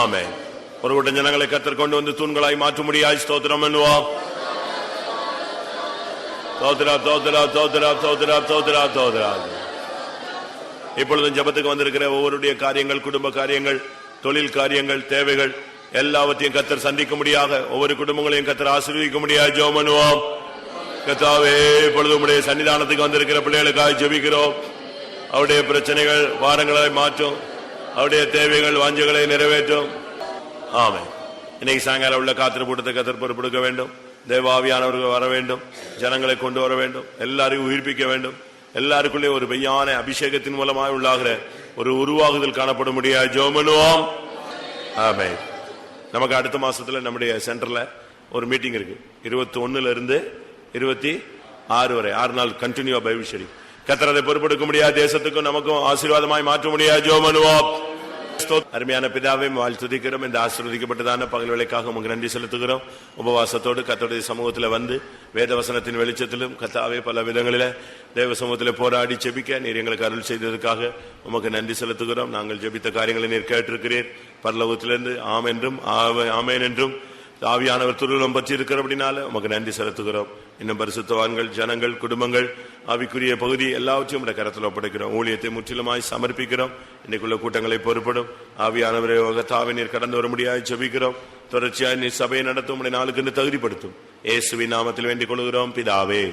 ஆமென். ஒரு கூட்டம் ஜனங்களை கர்த்தர் கொண்டு வந்து தூண்களாய் மாற்ற முடியாது. ஸ்தோத்திரம் பண்ணுவோம். இப்பொழுதும் ஜெபத்துக்கு வந்திருக்கிற ஒவ்வொருடைய காரியங்கள், குடும்ப காரியங்கள், தொழில் காரியங்கள், தேவைகள் எல்லாவற்றையும் கர்த்தர் சந்திக்க முடியாக, ஒவ்வொரு குடும்பங்களையும் கர்த்தர் ஆசீர்வதிக்க முடியாது. ஜெபம் பண்ணுவோம். கர்த்தாவே, இப்பொழுது உம்முடைய சன்னிதானத்துக்கு வந்திருக்கிற பிள்ளைகளுக்காக ஜெபிக்கிறோம். அவருடைய பிரச்சனைகள் வாரங்களை மாற்றும், அவருடைய தேவைகள் வாஞ்சைகளை நிறைவேற்றும். ஆமென். இன்னைக்கு சாயங்காலம் உள்ள காத்திரு கூட்டத்தை கர்த்தர் பொறுப்பெடுக்க வேண்டும். தேவாவியானவர்கள் வர வேண்டும், ஜனங்களை கொண்டு வர வேண்டும், எல்லாரையும் உயிர்ப்பிக்க வேண்டும். எல்லாருக்குள்ளே ஒரு பெய்யான அபிஷேகத்தின் மூலமாக உள்ளாகிற ஒரு உருவாகுதல் காணப்பட முடியாது. ஜெபம் பண்ணுவோம். ஆமென். நமக்கு அடுத்த மாசத்துல நம்முடைய சென்டர்ல ஒரு மீட்டிங் இருக்கு. 21 இருந்து 26 வரை 6 நாள் கண்டினியூ பைபிள் ஸ்டடி. கர்த்தர் அதை பொறுப்பெடுக்க முடியாது. தேசத்துக்கும் நமக்கும் ஆசீர்வாதமாய் மாற்ற முடியாது. ஜெபம் பண்ணுவோம். அருமையான பிதாவை துதிக்கிறோம். இந்த ஆசீர்வதிக்கப்பட்டதான பகல் வேளைக்காக உங்களுக்கு நன்றி செலுத்துகிறோம். உபவாசத்தோடு கர்த்தருடைய சமூகத்தில் வந்து வேத வசனத்தின் வெளிச்சத்திலும் கர்த்தாவே பல விதங்களில தேவ சமூகத்தில் போராடி ஜெபிக்க நீர் எங்களுக்கு அருள் செய்ததற்காக உமக்கு நன்றி செலுத்துகிறோம். நாங்கள் ஜெபித்த காரியங்களை நீர் கேட்டிருக்கிறீர். பரலோகத்திலிருந்து ஆம் என்றும் ஆமேன் என்றும் ஆவியானவர் துருவம் பற்றி இருக்கிறபடினால உமக்கு நன்றி செலுத்துகிறோம். இன்னும் பரிசுத்தவான்கள், ஜனங்கள், குடும்பங்கள், ஆவிக்குரிய பகுதி எல்லாவற்றையும் உடைய கரத்தில் ஒப்படைக்கிறோம். ஊழியத்தை முற்றிலுமாய் சமர்ப்பிக்கிறோம். இன்னைக்குள்ள கூட்டங்களை பொறுப்படும் ஆவியானவரை கர்த்தாவே நீர் கடந்து வர முடியாது ஜெபிக்கிறோம். தொடர்ச்சியாக நீர் சபையை நடத்தும், உடைய நாளுக்கு தகுதிப்படுத்தும். இயேசுவின் நாமத்தில் வேண்டிக் கொள்கிறோம் பிதாவே.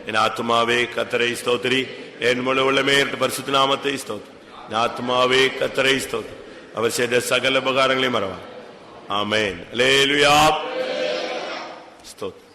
என் ஆத்மாவே கர்த்தரை ஸ்தோத்திரி, என் முழு உள்ளமே பரிசுத்த நாமத்தை ஸ்தோத்திரி. என் ஆத்மாவே கர்த்தரை ஸ்தோத்திரி, அவர் செய்த சகல உபகாரங்களையும் மறவார். ஆமென். அல்லேலூயா. ஸ்தோத்திரம்.